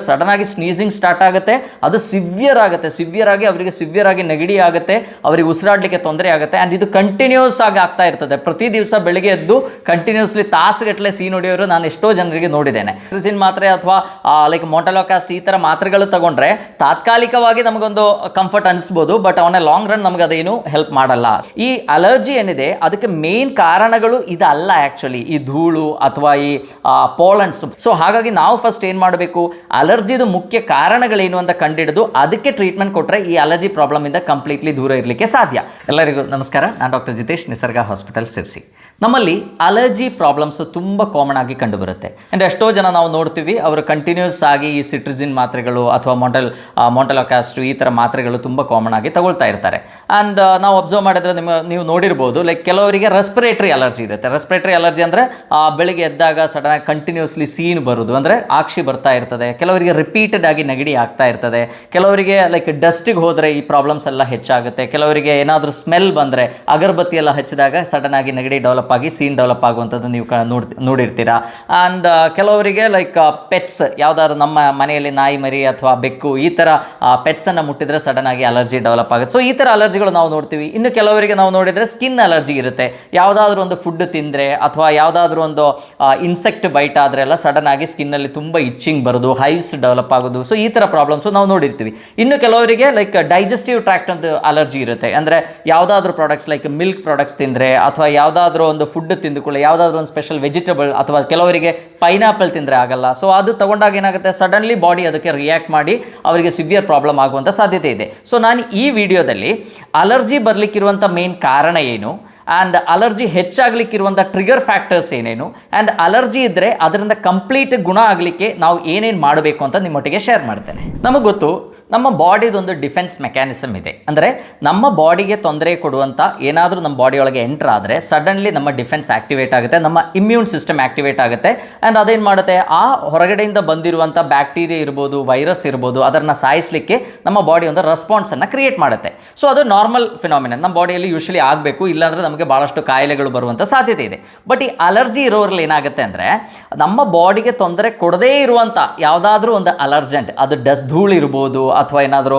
Sudden ಆಗಿ sneezing start ಆಗುತ್ತೆ, ಅದು ಸಿವಿಯರ್ ಆಗಿ ಅವರಿಗೆ ಸಿವಿಯರ್ ಆಗಿ ನೆಗಡಿ ಆಗುತ್ತೆ, ಅವರಿಗೆ ಉಸಿರಾಡಲಿಕ್ಕೆ ತೊಂದರೆ ಆಗುತ್ತೆ. ಆ್ಯಂಡ್ ಇದು ಕಂಟಿನ್ಯೂಸ್ ಆಗಿ ಆಗ್ತಾ ಇರ್ತದೆ. ಪ್ರತಿ ದಿವಸ ಬೆಳಿಗ್ಗೆ ಎದ್ದು ಕಂಟಿನ್ಯೂಸ್ಲಿ ತಾಸುಗಟ್ಟಲೆ ಸೀನ್ ಹೊಡೆಯೋರು ನಾನು ಎಷ್ಟೋ ಜನರಿಗೆ ನೋಡಿದ್ದೇನೆ. ಸಿಟ್ರಜಿನ್ ಮಾತ್ರೆ ಅಥವಾ ಲೈಕ್ ಮೊಂಟೆಲೋಕಾಸ್ಟ್ ಈ ಥರ ಮಾತ್ರೆಗಳು ತಗೊಂಡ್ರೆ ತಾತ್ಕಾಲಿಕವಾಗಿ ನಮಗೊಂದು ಕಂಫರ್ಟ್ ಅನಿಸ್ಬೋದು, ಬಟ್ ಅವನ ಲಾಂಗ್ ರನ್ ನಮಗೆ ಅದೇನು ಹೆಲ್ಪ್ ಮಾಡಲ್ಲ. ಈ ಅಲರ್ಜಿ ಏನಿದೆ ಅದಕ್ಕೆ ಮೇನ್ ಕಾರಣಗಳು ಇದಲ್ಲ ಆ್ಯಕ್ಚುಲಿ, ಈ ಧೂಳು ಅಥವಾ ಈ ಪೋಲನ್ಸ್. ಸೊ ಹಾಗಾಗಿ ನಾವು ಫಸ್ಟ್ ಏನು ಮಾಡಬೇಕು, ಅಲರ್ಜಿದು ಮುಖ್ಯ ಕಾರಣಗಳೇನು ಅಂತ ಕಂಡುಹಿಡಿದು ಅದಕ್ಕೆ ಟ್ರೀಟ್ಮೆಂಟ್ ಕೊಟ್ಟರೆ ಈ ಅಲರ್ಜಿ ಪ್ರಾಬ್ಲಮಿಂದ ಕಂಪ್ಲೀಟ್ಲಿ ದೂರ ಇರಲಿಕ್ಕೆ ಸಾಧ್ಯ. ಎಲ್ಲರಿಗೂ ನಮಸ್ಕಾರ, ನಾನು ಡಾಕ್ಟರ್ ಜಿತೇಶ್, ನಿಸರ್ಗ ಹಾಸ್ಪಿಟಲ್ ಸಿರ್ಸಿ. ನಮ್ಮಲ್ಲಿ ಅಲರ್ಜಿ ಪ್ರಾಬ್ಲಮ್ಸ್ ತುಂಬ ಕಾಮನ್ ಆಗಿ ಕಂಡುಬರುತ್ತೆ. ಅಂದರೆ ಎಷ್ಟೋ ಜನ ನಾವು ನೋಡ್ತೀವಿ, ಅವರು ಕಂಟಿನ್ಯೂಸ್ ಆಗಿ ಈ ಸಿಟ್ರಜಿನ್ ಮಾತ್ರೆಗಳು ಅಥವಾ ಮೊಂಟೆಲೋಕಾಸ್ಟ್ ಈ ಥರ ಮಾತ್ರೆಗಳು ತುಂಬ ಕಾಮನ್ ಆಗಿ ತಗೊಳ್ತಾ ಇರ್ತಾರೆ. ಆ್ಯಂಡ್ ನಾವು ಅಬ್ಸರ್ವ್ ಮಾಡಿದ್ರೆ ನೀವು ನೋಡಿರ್ಬೋದು, ಲೈಕ್ ಕೆಲವರಿಗೆ ರೆಸ್ಪಿರೇಟರಿ ಅಲರ್ಜಿ ಇರುತ್ತೆ. ರೆಸ್ಪಿರೇಟರಿ ಅಲರ್ಜಿ ಅಂದರೆ ಬೆಳಿಗ್ಗೆ ಎದ್ದಾಗ ಸಡನ್ನಾಗಿ ಕಂಟಿನ್ಯೂಸ್ಲಿ ಸೀನ್ ಬರೋದು, ಅಂದರೆ ಆಕ್ಷಿ ಬರ್ತಾ ಇರ್ತದೆ. ಕೆಲವರಿಗೆ ರಿಪೀಟೆಡ್ ಆಗಿ ನೆಗಡಿ ಆಗ್ತಾ ಇರ್ತದೆ. ಕೆಲವರಿಗೆ ಲೈಕ್ ಡಸ್ಟಿಗೆ ಹೋದರೆ ಈ ಪ್ರಾಬ್ಲಮ್ಸ್ ಎಲ್ಲ ಹೆಚ್ಚಾಗುತ್ತೆ. ಕೆಲವರಿಗೆ ಏನಾದರೂ ಸ್ಮೆಲ್ ಬಂದರೆ, ಅಗರಬತ್ತಿ ಎಲ್ಲ ಹಚ್ಚಿದಾಗ ಸಡನ್ ಆಗಿ ನೆಗಡಿ ಡೆವಲಪ್ ಆಗಿ ಸೀನ್ ಡೆವಲಪ್ ಆಗುವಂಥದ್ದು ನೀವು ನೋಡಿರ್ತೀರಾ. ಆ್ಯಂಡ್ ಕೆಲವರಿಗೆ ಲೈಕ್ ಪೆಟ್ಸ್, ಯಾವುದಾದ್ರು ನಮ್ಮ ಮನೆಯಲ್ಲಿ ನಾಯಿ ಮರಿ ಅಥವಾ ಬೆಕ್ಕು ಈ ಥರ ಪೆಟ್ಸನ್ನು ಮುಟ್ಟಿದ್ರೆ ಸಡನ್ ಆಗಿ ಅಲರ್ಜಿ ಡೆವಲಪ್ ಆಗುತ್ತೆ. ಸೊ ಈ ಥರ ಅಲರ್ಜಿಗಳು ನಾವು ನೋಡ್ತೀವಿ. ಇನ್ನು ಕೆಲವರಿಗೆ ನಾವು ನೋಡಿದರೆ ಸ್ಕಿನ್ ಅಲರ್ಜಿ ಇರುತ್ತೆ. ಯಾವುದಾದ್ರೂ ಒಂದು ಫುಡ್ ತಿಂದರೆ ಅಥವಾ ಯಾವುದಾದ್ರೂ ಒಂದು ಇನ್ಸೆಕ್ಟ್ ಬೈಟ್ ಆದರೆ ಎಲ್ಲ ಸಡನ್ ಆಗಿ ಸ್ಕಿನ್ನಲ್ಲಿ ತುಂಬ ಇಚ್ಚಿಂಗ್ ಬರೋದು, ಹೈವ್ಸ್ ಡೆವಲಪ್ ಆಗೋದು. ಸೊ ಈ ಥರ ಪ್ರಾಬ್ಲಮ್ಸು ನಾವು ನೋಡಿರ್ತೀವಿ. ಇನ್ನು ಕೆಲವರಿಗೆ ಲೈಕ್ ಡೈಜೆಸ್ಟಿವ್ ಟ್ರ್ಯಾಕ್ಟ್ ಅಂತ ಅಲರ್ಜಿ ಇರುತ್ತೆ. ಅಂದರೆ ಯಾವುದಾದ್ರೂ ಪ್ರಾಡಕ್ಟ್ಸ್ ಲೈಕ್ ಮಿಲ್ಕ್ ಪ್ರಾಡಕ್ಟ್ಸ್ ತಿಂದರೆ ಅಥವಾ ಯಾವುದಾದ್ರೂ ಒಂದು ಫುಡ್ ತಿಂದುಕೊಳ್ಳಿ, ಯಾವುದಾದ್ರೂ ಒಂದು ಸ್ಪೆಷಲ್ ವೆಜಿಟೇಬಲ್ ಅಥವಾ ಕೆಲವರಿಗೆ ಪೈನಾಪಲ್ ತಿಂದರೆ ಆಗಲ್ಲ. ಸೊ ಅದು ತಗೊಂಡಾಗ ಏನಾಗುತ್ತೆ, ಸಡನ್ಲಿ ಬಾಡಿ ಅದಕ್ಕೆ ರಿಯಾಕ್ಟ್ ಮಾಡಿ ಅವರಿಗೆ ಸಿವಿಯರ್ ಪ್ರಾಬ್ಲಮ್ ಆಗುವಂಥ ಸಾಧ್ಯತೆ ಇದೆ. ಸೊ ನಾನು ಈ ವಿಡಿಯೋದಲ್ಲಿ ಅಲರ್ಜಿ ಬರಲಿಕ್ಕಿರುವಂಥ ಮೇನ್ ಕಾರಣ ಏನು, ಆ್ಯಂಡ್ ಅಲರ್ಜಿ ಹೆಚ್ಚಾಗಲಿಕ್ಕಿರುವಂಥ ಟ್ರಿಗರ್ ಫ್ಯಾಕ್ಟರ್ಸ್ ಏನೇನು, ಆ್ಯಂಡ್ ಅಲರ್ಜಿ ಇದ್ದರೆ ಅದರಿಂದ ಕಂಪ್ಲೀಟ್ ಗುಣ ಆಗಲಿಕ್ಕೆ ನಾವು ಏನೇನು ಮಾಡಬೇಕು ಅಂತ ನಿಮ್ಮೊಟ್ಟಿಗೆ ಶೇರ್ ಮಾಡ್ತೇನೆ. ನಮಗೆ ಗೊತ್ತು, ನಮ್ಮ ಬಾಡಿದೊಂದು ಡಿಫೆನ್ಸ್ ಮೆಕ್ಯಾನಿಸಮ್ ಇದೆ. ಅಂದರೆ ನಮ್ಮ ಬಾಡಿಗೆ ತೊಂದರೆ ಕೊಡುವಂಥ ಏನಾದರೂ ನಮ್ಮ ಬಾಡಿಯೊಳಗೆ ಎಂಟರ್ ಆದರೆ ಸಡನ್ಲಿ ನಮ್ಮ ಡಿಫೆನ್ಸ್ ಆ್ಯಕ್ಟಿವೇಟ್ ಆಗುತ್ತೆ, ನಮ್ಮ ಇಮ್ಯೂನ್ ಸಿಸ್ಟಮ್ ಆ್ಯಕ್ಟಿವೇಟ್ ಆಗುತ್ತೆ. ಆ್ಯಂಡ್ ಅದೇನು ಮಾಡುತ್ತೆ, ಆ ಹೊರಗಡೆಯಿಂದ ಬಂದಿರುವಂಥ ಬ್ಯಾಕ್ಟೀರಿಯಾ ಇರ್ಬೋದು, ವೈರಸ್ ಇರ್ಬೋದು, ಅದನ್ನು ಸಾಯಿಸಲಿಕ್ಕೆ ನಮ್ಮ ಬಾಡಿ ಒಂದು ರೆಸ್ಪಾನ್ಸನ್ನು ಕ್ರಿಯೇಟ್ ಮಾಡುತ್ತೆ. ಸೊ ಅದು ನಾರ್ಮಲ್ ಫಿನಾಮಿನನ್, ನಮ್ಮ ಬಾಡಿಯಲ್ಲಿ ಯೂಶಲಿ ಆಗಬೇಕು, ಇಲ್ಲಾಂದರೆ ನಮಗೆ ಭಾಳಷ್ಟು ಕಾಯಿಲೆಗಳು ಬರುವಂಥ ಸಾಧ್ಯತೆ ಇದೆ. ಬಟ್ ಈ ಅಲರ್ಜಿ ಇರೋರಲ್ಲಿ ಏನಾಗುತ್ತೆ ಅಂದರೆ, ನಮ್ಮ ಬಾಡಿಗೆ ತೊಂದರೆ ಕೊಡದೇ ಇರುವಂಥ ಯಾವುದಾದ್ರೂ ಒಂದು ಅಲರ್ಜೆಂಟ್, ಅದು ಧೂಳು ಇರ್ಬೋದು ಅಥವಾ ಏನಾದರೂ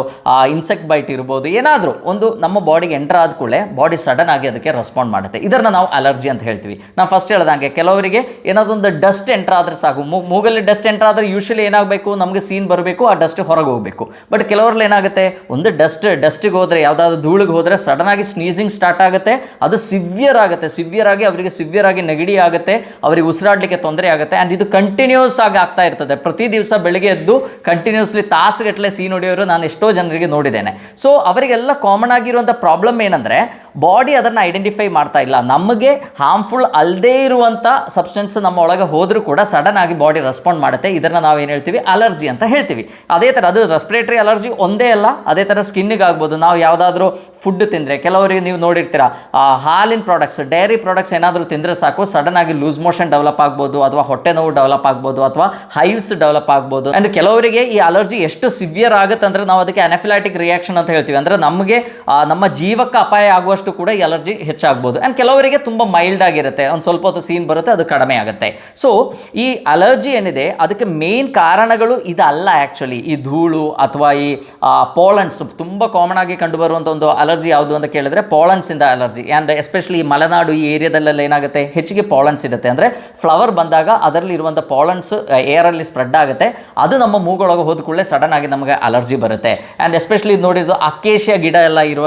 ಇನ್ಸೆಕ್ಟ್ ಬೈಟ್ ಇರ್ಬೋದು, ಏನಾದರೂ ಒಂದು ನಮ್ಮ ಬಾಡಿಗೆ ಎಂಟರ್ ಆದ ಕೂಡಲೇ ಬಾಡಿ ಸಡನ್ ಆಗಿ ಅದಕ್ಕೆ ರೆಸ್ಪಾಂಡ್ ಮಾಡುತ್ತೆ. ಇದನ್ನು ನಾವು ಅಲರ್ಜಿ ಅಂತ ಹೇಳ್ತೀವಿ. ನಾನು ಫಸ್ಟ್ ಹೇಳ್ದಂಗೆ ಕೆಲವರಿಗೆ ಏನಾದರೂ ಒಂದು ಡಸ್ಟ್ ಎಂಟರ್ ಆದರೆ ಸಾಕು, ಮೂಗಲ್ಲಿ ಡಸ್ಟ್ ಎಂಟರ್ ಆದರೆ ಯೂಶಲಿ ಏನಾಗಬೇಕು, ನಮಗೆ ಸೀನ್ ಬರಬೇಕು, ಆ ಡಸ್ಟ್ ಹೊರಗೆ ಹೋಗಬೇಕು. ಬಟ್ ಕೆಲವರಲ್ಲಿ ಏನಾಗುತ್ತೆ, ಒಂದು ಡಸ್ಟಿಗೆ ಹೋದರೆ, ಯಾವುದಾದ್ರೂ ಧೂಳಿಗೆ ಹೋದರೆ ಸಡನ್ ಆಗಿ ಸ್ನೀಸಿಂಗ್ ಸ್ಟಾರ್ಟ್ ಆಗುತ್ತೆ, ಅದು ಸಿವಿಯರ್ ಆಗಿ ಅವರಿಗೆ ಸಿವಿಯರ್ ಆಗಿ ನೆಗಡಿ ಆಗುತ್ತೆ, ಅವರಿಗೆ ಉಸಿರಾಡಲಿಕ್ಕೆ ತೊಂದರೆ ಆಗುತ್ತೆ. ಆ್ಯಂಡ್ ಇದು ಕಂಟಿನ್ಯೂಸ್ ಆಗಿ ಆಗ್ತಾ ಇರ್ತದೆ. ಪ್ರತಿ ದಿವಸ ಬೆಳಿಗ್ಗೆ ಎದ್ದು ಕಂಟಿನ್ಯೂಸ್ಲಿ ತಾಸುಗಟ್ಟಲೆ ಸೀನ್ ಹೊಡೆಯೋರು ನಾನು ಎಷ್ಟೋ ಜನರಿಗೆ ನೋಡಿದ್ದೇನೆ. ಸೊ ಅವರಿಗೆಲ್ಲ ಕಾಮನ್ ಆಗಿರುವಂಥ ಪ್ರಾಬ್ಲಮ್ ಏನಂದರೆ, ಬಾಡಿ ಅದನ್ನು ಐಡೆಂಟಿಫೈ ಮಾಡ್ತಾ ಇಲ್ಲ. ನಮಗೆ ಹಾರ್ಮ್ಫುಲ್ ಅಲ್ಲದೇ ಇರುವಂಥ ಸಬ್ಸ್ಟೆನ್ಸ್ ನಮ್ಮ ಒಳಗೆ ಹೋದರೂ ಕೂಡ ಸಡನ್ ಆಗಿ ಬಾಡಿ ರೆಸ್ಪಾಂಡ್ ಮಾಡುತ್ತೆ. ಇದನ್ನು ನಾವೇನು ಹೇಳ್ತೀವಿ, ಅಲರ್ಜಿ ಅಂತ ಹೇಳ್ತೀವಿ. ಅದೇ ಥರ ಅದು ರೆಸ್ಪಿರೇಟರಿ ಅಲರ್ಜಿ ಒಂದೇ ಅಲ್ಲ, ಅದೇ ಥರ ಸ್ಕಿನ್ನಿಗೆ ಆಗ್ಬೋದು. ನಾವು ಯಾವುದಾದ್ರೂ ಫುಡ್ ತಿಂದರೆ, ಕೆಲವರಿಗೆ ನೀವು ನೋಡಿರ್ತೀರ, ಹಾಲಿನ ಪ್ರಾಡಕ್ಟ್ಸ್, ಡೈರಿ ಪ್ರಾಡಕ್ಟ್ಸ್ ಏನಾದರೂ ತಿಂದರೆ ಸಾಕು, ಸಡನ್ ಆಗಿ ಲೂಸ್ ಮೋಷನ್ ಡೆವಲಪ್ ಆಗ್ಬೋದು, ಅಥವಾ ಹೊಟ್ಟೆ ನೋವು ಡೆವಲಪ್ ಆಗ್ಬೋದು, ಅಥವಾ ಹೈವ್ಸ್ ಡೆವಲಪ್ ಆಗ್ಬೋದು. ಆ್ಯಂಡ್ ಕೆಲವರಿಗೆ ಈ ಅಲರ್ಜಿ ಎಷ್ಟು ಸಿವಿಯರ್ ಆಗುತ್ತೆ ಅಂದರೆ ನಾವು ಅದಕ್ಕೆ ಅನಾಫಿಲಾಟಿಕ್ ರಿಯಾಕ್ಷನ್ ಅಂತ ಹೇಳ್ತೀವಿ. ಅಂದರೆ ನಮಗೆ ನಮ್ಮ ಜೀವಕ್ಕೆ ಅಪಾಯ ಆಗುವಷ್ಟು ಕೂಡ ಈ ಅಲರ್ಜಿ ಹೆಚ್ಚಾಗ್ಬೋದು. ಆ್ಯಂಡ್ ಕೆಲವರಿಗೆ ತುಂಬ ಮೈಲ್ಡ್ ಆಗಿರುತ್ತೆ, ಒಂದು ಸ್ವಲ್ಪ ಹೊತ್ತು ಸೀನ್ ಬರುತ್ತೆ, ಅದು ಕಡಿಮೆ ಆಗುತ್ತೆ. ಸೊ ಈ ಅಲರ್ಜಿ ಏನಿದೆ ಅದಕ್ಕೆ ಮೇನ್ ಕಾರಣಗಳು ಇದಲ್ಲ ಆ್ಯಕ್ಚುಲಿ, ಈ ಧೂಳು ಅಥವಾ ಈ ಪೋಲನ್ಸ್. ತುಂಬ ಕಾಮನ್ ಆಗಿ ಕಂಡುಬರುವಂಥ ಒಂದು ಅಲರ್ಜಿ ಯಾವುದು ಅಂತ ಕೇಳಿದ್ರೆ ಪೋಲನ್ಸಿಂದ ಅಲರ್ಜಿ. ಆ್ಯಂಡ್ ಎಸ್ಪೆಷಲಿ ಈ ಮಲೆನಾಡು ಈ ಏರಿಯಾದಲ್ಲೆಲ್ಲ ಏನಾಗುತ್ತೆ, ಹೆಚ್ಚಿಗೆ ಪಾಲನ್ಸ್ ಇರುತ್ತೆ. ಅಂದರೆ ಫ್ಲವರ್ ಬಂದಾಗ ಅದರಲ್ಲಿ ಇರುವಂಥ ಪಾಲನ್ಸ್ ಏರಲ್ಲಿ ಸ್ಪ್ರೆಡ್ ಆಗುತ್ತೆ, ಅದು ನಮ್ಮ ಮೂಗೊಳಗೆ ಹೋದ ಕೂಡಲೇ ಸಡನ್ ಆಗಿ ನಮಗೆ ಅಲರ್ಜಿ ಬರುತ್ತೆ. ಆ್ಯಂಡ್ ಎಸ್ಪೆಷಲಿ ನೋಡಿದ್ದು ಅಕೇಶಿಯಾ ಗಿಡ ಎಲ್ಲ ಇರುವ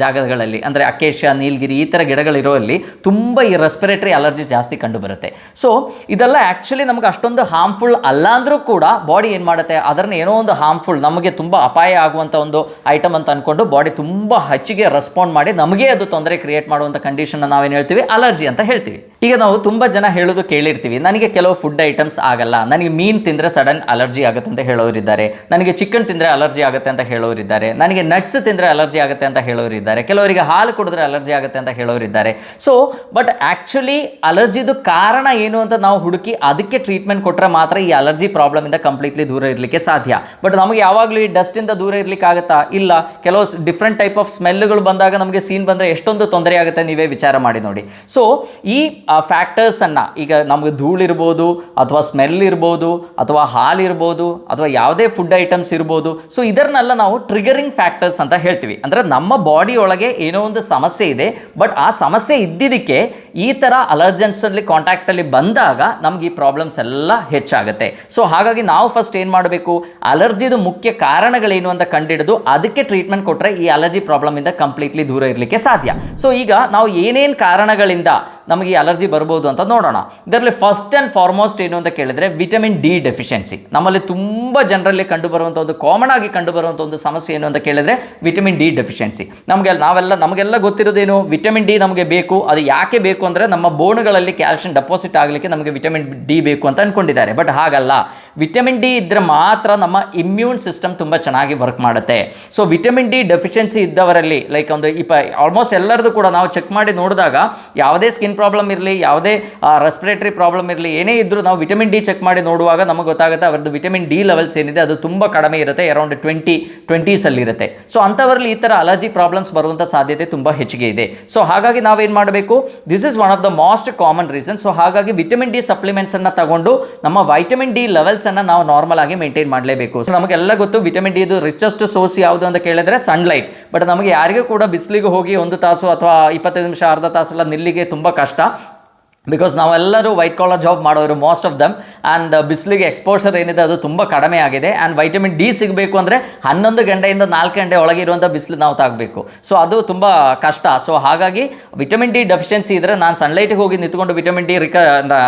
ಜಾಗಗಳಲ್ಲಿ, ಅಂದರೆ ಅಕೇಶಿಯಾ, ನೀಲಗಿರಿ ಈ ಥರ ಗಿಡಗಳಿರೋಲ್ಲಿ ತುಂಬ ಈ ರೆಸ್ಪಿರೇಟರಿ ಅಲರ್ಜಿ ಜಾಸ್ತಿ ಕಂಡುಬರುತ್ತೆ. ಸೊ ಇದೆಲ್ಲ ಆ್ಯಕ್ಚುಲಿ ನಮಗೆ ಅಷ್ಟೊಂದು ಹಾರ್ಮ್ಫುಲ್ ಅಲ್ಲ ಅಂದರೂ ಕೂಡ ಬಾಡಿ ಏನು ಮಾಡುತ್ತೆ, ಅದನ್ನು ಏನೋ ಒಂದು ಹಾರ್ಮ್ಫುಲ್, ನಮಗೆ ತುಂಬ ಅಪಾಯ ಆಗುವಂಥ ಒಂದು ಐಟಮ್ ಅಂತ ಅಂದ್ಕೊಂಡು ಬಾಡಿ ತುಂಬ ಹೆಚ್ಚಿಗೆ ರೆಸ್ಪಾಂಡ್ ಮಾಡಿ ನಮಗೆ ಅದು ತೊಂದರೆ ಕ್ರಿಯೇಟ್ ಮಾಡುವಂಥ ಕಂಡೀಷನ್ನ ನಾವೇನು ಹೇಳ್ತೀವಿ, ಅಲರ್ಜಿ ಅಂತ ಹೇಳ್ತೀವಿ. ಈಗ ನಾವು ತುಂಬ ಜನ ಹೇಳೋದು ಕೇಳಿರ್ತೀವಿ, ನನಗೆ ಕೆಲವು ಫುಡ್ ಐಟಮ್ಸ್ ಆಗಲ್ಲ, ನನಗೆ ಮೀನು ತಿಂದರೆ ಸಡನ್ ಅಲರ್ಜಿ ಆಗುತ್ತೆ ಅಂತ ಹೇಳೋರಿದ್ದಾರೆ, ನನಗೆ ಚಿಕನ್ ತಿಂದರೆ ಅಲರ್ಜಿ ಆಗುತ್ತೆ ಅಂತ ಹೇಳೋರಿದ್ದಾರೆ, ನನಗೆ ನಟ್ಸ್ ತಿಂದರೆ ಅಲರ್ಜಿ ಆಗುತ್ತೆ ಅಂತ ಹೇಳೋರಿದ್ದಾರೆ, ಕೆಲವರಿಗೆ ಹಾಲು ಕುಡಿದ್ರೆ ನೋಡಿದ್ರೆ ಅಲರ್ಜಿ ಆಗುತ್ತೆ ಅಂತ ಹೇಳೋರಿದ್ದಾರೆ. ಸೊ ಬಟ್ ಆ್ಯಕ್ಚುಲಿ ಅಲರ್ಜಿದು ಕಾರಣ ಏನು ಅಂತ ನಾವು ಹುಡುಕಿ ಅದಕ್ಕೆ ಟ್ರೀಟ್ಮೆಂಟ್ ಕೊಟ್ಟರೆ ಮಾತ್ರ ಈ ಅಲರ್ಜಿ ಪ್ರಾಬ್ಲಮಿಂದ ಕಂಪ್ಲೀಟ್ಲಿ ದೂರ ಇರಲಿಕ್ಕೆ ಸಾಧ್ಯ. ಬಟ್ ನಮಗೆ ಯಾವಾಗಲೂ ಈ ಡಸ್ಟಿಂದ ದೂರ ಇರಲಿಕ್ಕೆ ಆಗುತ್ತಾ? ಇಲ್ಲ. ಕೆಲವು ಡಿಫ್ರೆಂಟ್ ಟೈಪ್ ಆಫ್ ಸ್ಮೆಲ್ಗಳು ಬಂದಾಗ ನಮಗೆ ಸೀನ್ ಬಂದರೆ ಎಷ್ಟೊಂದು ತೊಂದರೆ ಆಗುತ್ತೆ, ನೀವೇ ವಿಚಾರ ಮಾಡಿ ನೋಡಿ. ಸೊ ಈ ಫ್ಯಾಕ್ಟರ್ಸನ್ನು, ಈಗ ನಮಗೆ ಧೂಳಿರ್ಬೋದು ಅಥವಾ ಸ್ಮೆಲ್ ಇರ್ಬೋದು ಅಥವಾ ಹಾಲಿರ್ಬೋದು ಅಥವಾ ಯಾವುದೇ ಫುಡ್ ಐಟಮ್ಸ್ ಇರ್ಬೋದು, ಸೊ ಇದನ್ನೆಲ್ಲ ನಾವು ಟ್ರಿಗರಿಂಗ್ ಫ್ಯಾಕ್ಟರ್ಸ್ ಅಂತ ಹೇಳ್ತೀವಿ. ಅಂದರೆ ನಮ್ಮ ಬಾಡಿ ಒಳಗೆ ಏನೋ ಒಂದು ಸಮಸ್ಯೆ ಇದೆ, ಬಟ್ ಆ ಸಮಸ್ಯೆ ಇದ್ದಿದ್ದಕ್ಕೆ ಈ ಥರ ಅಲರ್ಜೆನ್ಸಲ್ಲಿ ಕಾಂಟ್ಯಾಕ್ಟಲ್ಲಿ ಬಂದಾಗ ನಮ್ಗೆ ಈ ಪ್ರಾಬ್ಲಮ್ಸ್ ಎಲ್ಲ ಹೆಚ್ಚಾಗುತ್ತೆ. ಸೊ ಹಾಗಾಗಿ ನಾವು ಫಸ್ಟ್ ಏನು ಮಾಡಬೇಕು, ಅಲರ್ಜಿದು ಮುಖ್ಯ ಕಾರಣಗಳೇನು ಅಂತ ಕಂಡುಹಿಡಿದು ಅದಕ್ಕೆ ಟ್ರೀಟ್ಮೆಂಟ್ ಕೊಟ್ಟರೆ ಈ ಅಲರ್ಜಿ ಪ್ರಾಬ್ಲಮಿಂದ ಕಂಪ್ಲೀಟ್ಲಿ ದೂರ ಇರಲಿಕ್ಕೆ ಸಾಧ್ಯ. ಸೊ ಈಗ ನಾವು ಏನೇನು ಕಾರಣಗಳಿಂದ ನಮಗೆ ಈ ಅಲರ್ಜಿ ಬರ್ಬೋದು ಅಂತ ನೋಡೋಣ. ಇದರಲ್ಲಿ ಫಸ್ಟ್ ಆ್ಯಂಡ್ ಫಾರ್ಮೋಸ್ಟ್ ಏನು ಅಂತ ಕೇಳಿದರೆ ವಿಟಮಿನ್ ಡಿ ಡೆಫಿಷಿಯನ್ಸಿ. ನಮ್ಮಲ್ಲಿ ತುಂಬ ಜನರಲ್ಲಿ ಕಂಡುಬರುವಂಥ ಒಂದು ಕಾಮನ್ ಆಗಿ ಕಂಡುಬರುವಂಥ ಒಂದು ಸಮಸ್ಯೆ ಏನು ಅಂತ ಕೇಳಿದರೆ ವಿಟಮಿನ್ ಡಿ ಡೆಫಿಷಿಯನ್ಸಿ. ನಮಗೆಲ್ಲ ಗೊತ್ತಿರೋದೇನು, ವಿಟಮಿನ್ ಡಿ ನಮಗೆ ಬೇಕು. ಅದು ಯಾಕೆ ಬೇಕು ಅಂದರೆ ನಮ್ಮ ಬೋನುಗಳಲ್ಲಿ ಕ್ಯಾಲ್ಸಿಯಂ ಡೆಪಾಸಿಟ್ ಆಗಲಿಕ್ಕೆ ನಮಗೆ ವಿಟಮಿನ್ ಡಿ ಬೇಕು ಅಂತ ಅಂದ್ಕೊಂಡಿದ್ದಾರೆ. ಬಟ್ ಹಾಗಲ್ಲ. ವಿಟಮಿನ್ ಡಿ ಇದ್ದರೆ ಮಾತ್ರ ನಮ್ಮ ಇಮ್ಯೂನ್ ಸಿಸ್ಟಮ್ ತುಂಬ ಚೆನ್ನಾಗಿ ವರ್ಕ್ ಮಾಡುತ್ತೆ. ಸೊ ವಿಟಮಿನ್ ಡಿ ಡೆಫಿಷಿಯನ್ಸಿ ಇದ್ದವರಲ್ಲಿ ಲೈಕ್ ಒಂದು ಆಲ್ಮೋಸ್ಟ್ ಎಲ್ಲರದು ಕೂಡ ನಾವು ಚೆಕ್ ಮಾಡಿ ನೋಡಿದಾಗ ಯಾವುದೇ ಸ್ಕಿನ್ ಪ್ರಾಬ್ಲಮ್ ಇರಲಿ, ಯಾವುದೇ ರೆಸ್ಪಿರೇಟರಿ ಪ್ರಾಬ್ಲಮ್ ಇರಲಿ, ಏನೇ ಇದ್ದರೂ ನಾವು ವಿಟಮಿನ್ ಡಿ ಚೆಕ್ ಮಾಡಿ ನೋಡುವಾಗ ನಮಗೆ ಗೊತ್ತಾಗುತ್ತೆ ಅವರದ್ದು ವಿಟಮಿನ್ ಡಿ ಲೆವೆಲ್ಸ್ ಏನಿದೆ ಅದು ತುಂಬ ಕಡಿಮೆ ಇರುತ್ತೆ, ಅರೌಂಡ್ 20s ಇರುತ್ತೆ. ಸೊ ಅಂಥವರಲ್ಲಿ ಈ ಥರ ಅಲರ್ಜಿ ಪ್ರಾಬ್ಲಮ್ಸ್ ಬರುವಂಥ ಸಾಧ್ಯತೆ ತುಂಬ ಹೆಚ್ಚಿಗೆ ಇದೆ. ಸೊ ಹಾಗಾಗಿ ನಾವೇನು ಮಾಡಬೇಕು, this is one of the most common reason. So ಹಾಗಾಗಿ ವಿಟಮಿನ್ ಡಿ ಸಪ್ಲಿಮೆಂಟ್ಸನ್ನು ತಗೊಂಡು ನಮ್ಮ ವೈಟಮಿನ್ ಡಿ ಲೆವೆಲ್ಸನ್ನು ನಾವು ನಾರ್ಮಲ್ ಆಗಿ ಮೇಂಟೈನ್ ಮಾಡಲೇಬೇಕು. ಸೊ ನಮಗೆಲ್ಲ ಗೊತ್ತು ವಿಟಮಿನ್ ಡಿ ಇದು ರಿಚೆಸ್ಟ್ ಸೋರ್ಸ್ ಯಾವುದು ಅಂತ ಕೇಳಿದ್ರೆ ಸನ್ಲೈಟ್. ಬಟ್ ನಮಗೆ ಯಾರಿಗೂ ಕೂಡ ಬಿಸಿಲಿಗೆ ಹೋಗಿ 1 ತಾಸು ಅಥವಾ 25 ನಿಮಿಷ ಅರ್ಧ ತಾಸೆಲ್ಲ ನಿಲ್ಲಿಗೆ ತುಂಬ ಕಷ್ಟ. ಬಿಕಾಸ್ ನಾವೆಲ್ಲರೂ ವೈಟ್ ಕಾಲರ್ ಜಾಬ್ ಮಾಡೋರು ಮೋಸ್ಟ್ ಆಫ್ ದಮ್, ಆ್ಯಂಡ್ ಬಿಸಿಲಿಗೆ ಎಕ್ಸ್ಪೋಜರ್ ಏನಿದೆ ಅದು ತುಂಬ ಕಡಿಮೆ ಆಗಿದೆ. ಆ್ಯಂಡ್ ವೈಟಮಿನ್ ಡಿ ಸಿಗಬೇಕು ಅಂದರೆ 11 ಗಂಟೆಯಿಂದ 4 ಗಂಟೆ ಒಳಗೆ ಇರುವಂಥ ಬಿಸಿಲು ನಾವು ತಾಗಬೇಕು. ಸೊ ಅದು ತುಂಬ ಕಷ್ಟ. ಸೊ ಹಾಗಾಗಿ ವಿಟಮಿನ್ ಡಿ ಡೆಫಿಷಿಯನ್ಸಿ ಇದ್ದರೆ ನಾನು ಸನ್ಲೈಟಿಗೆ ಹೋಗಿ ನಿಂತ್ಕೊಂಡು ವಿಟಮಿನ್ ಡಿ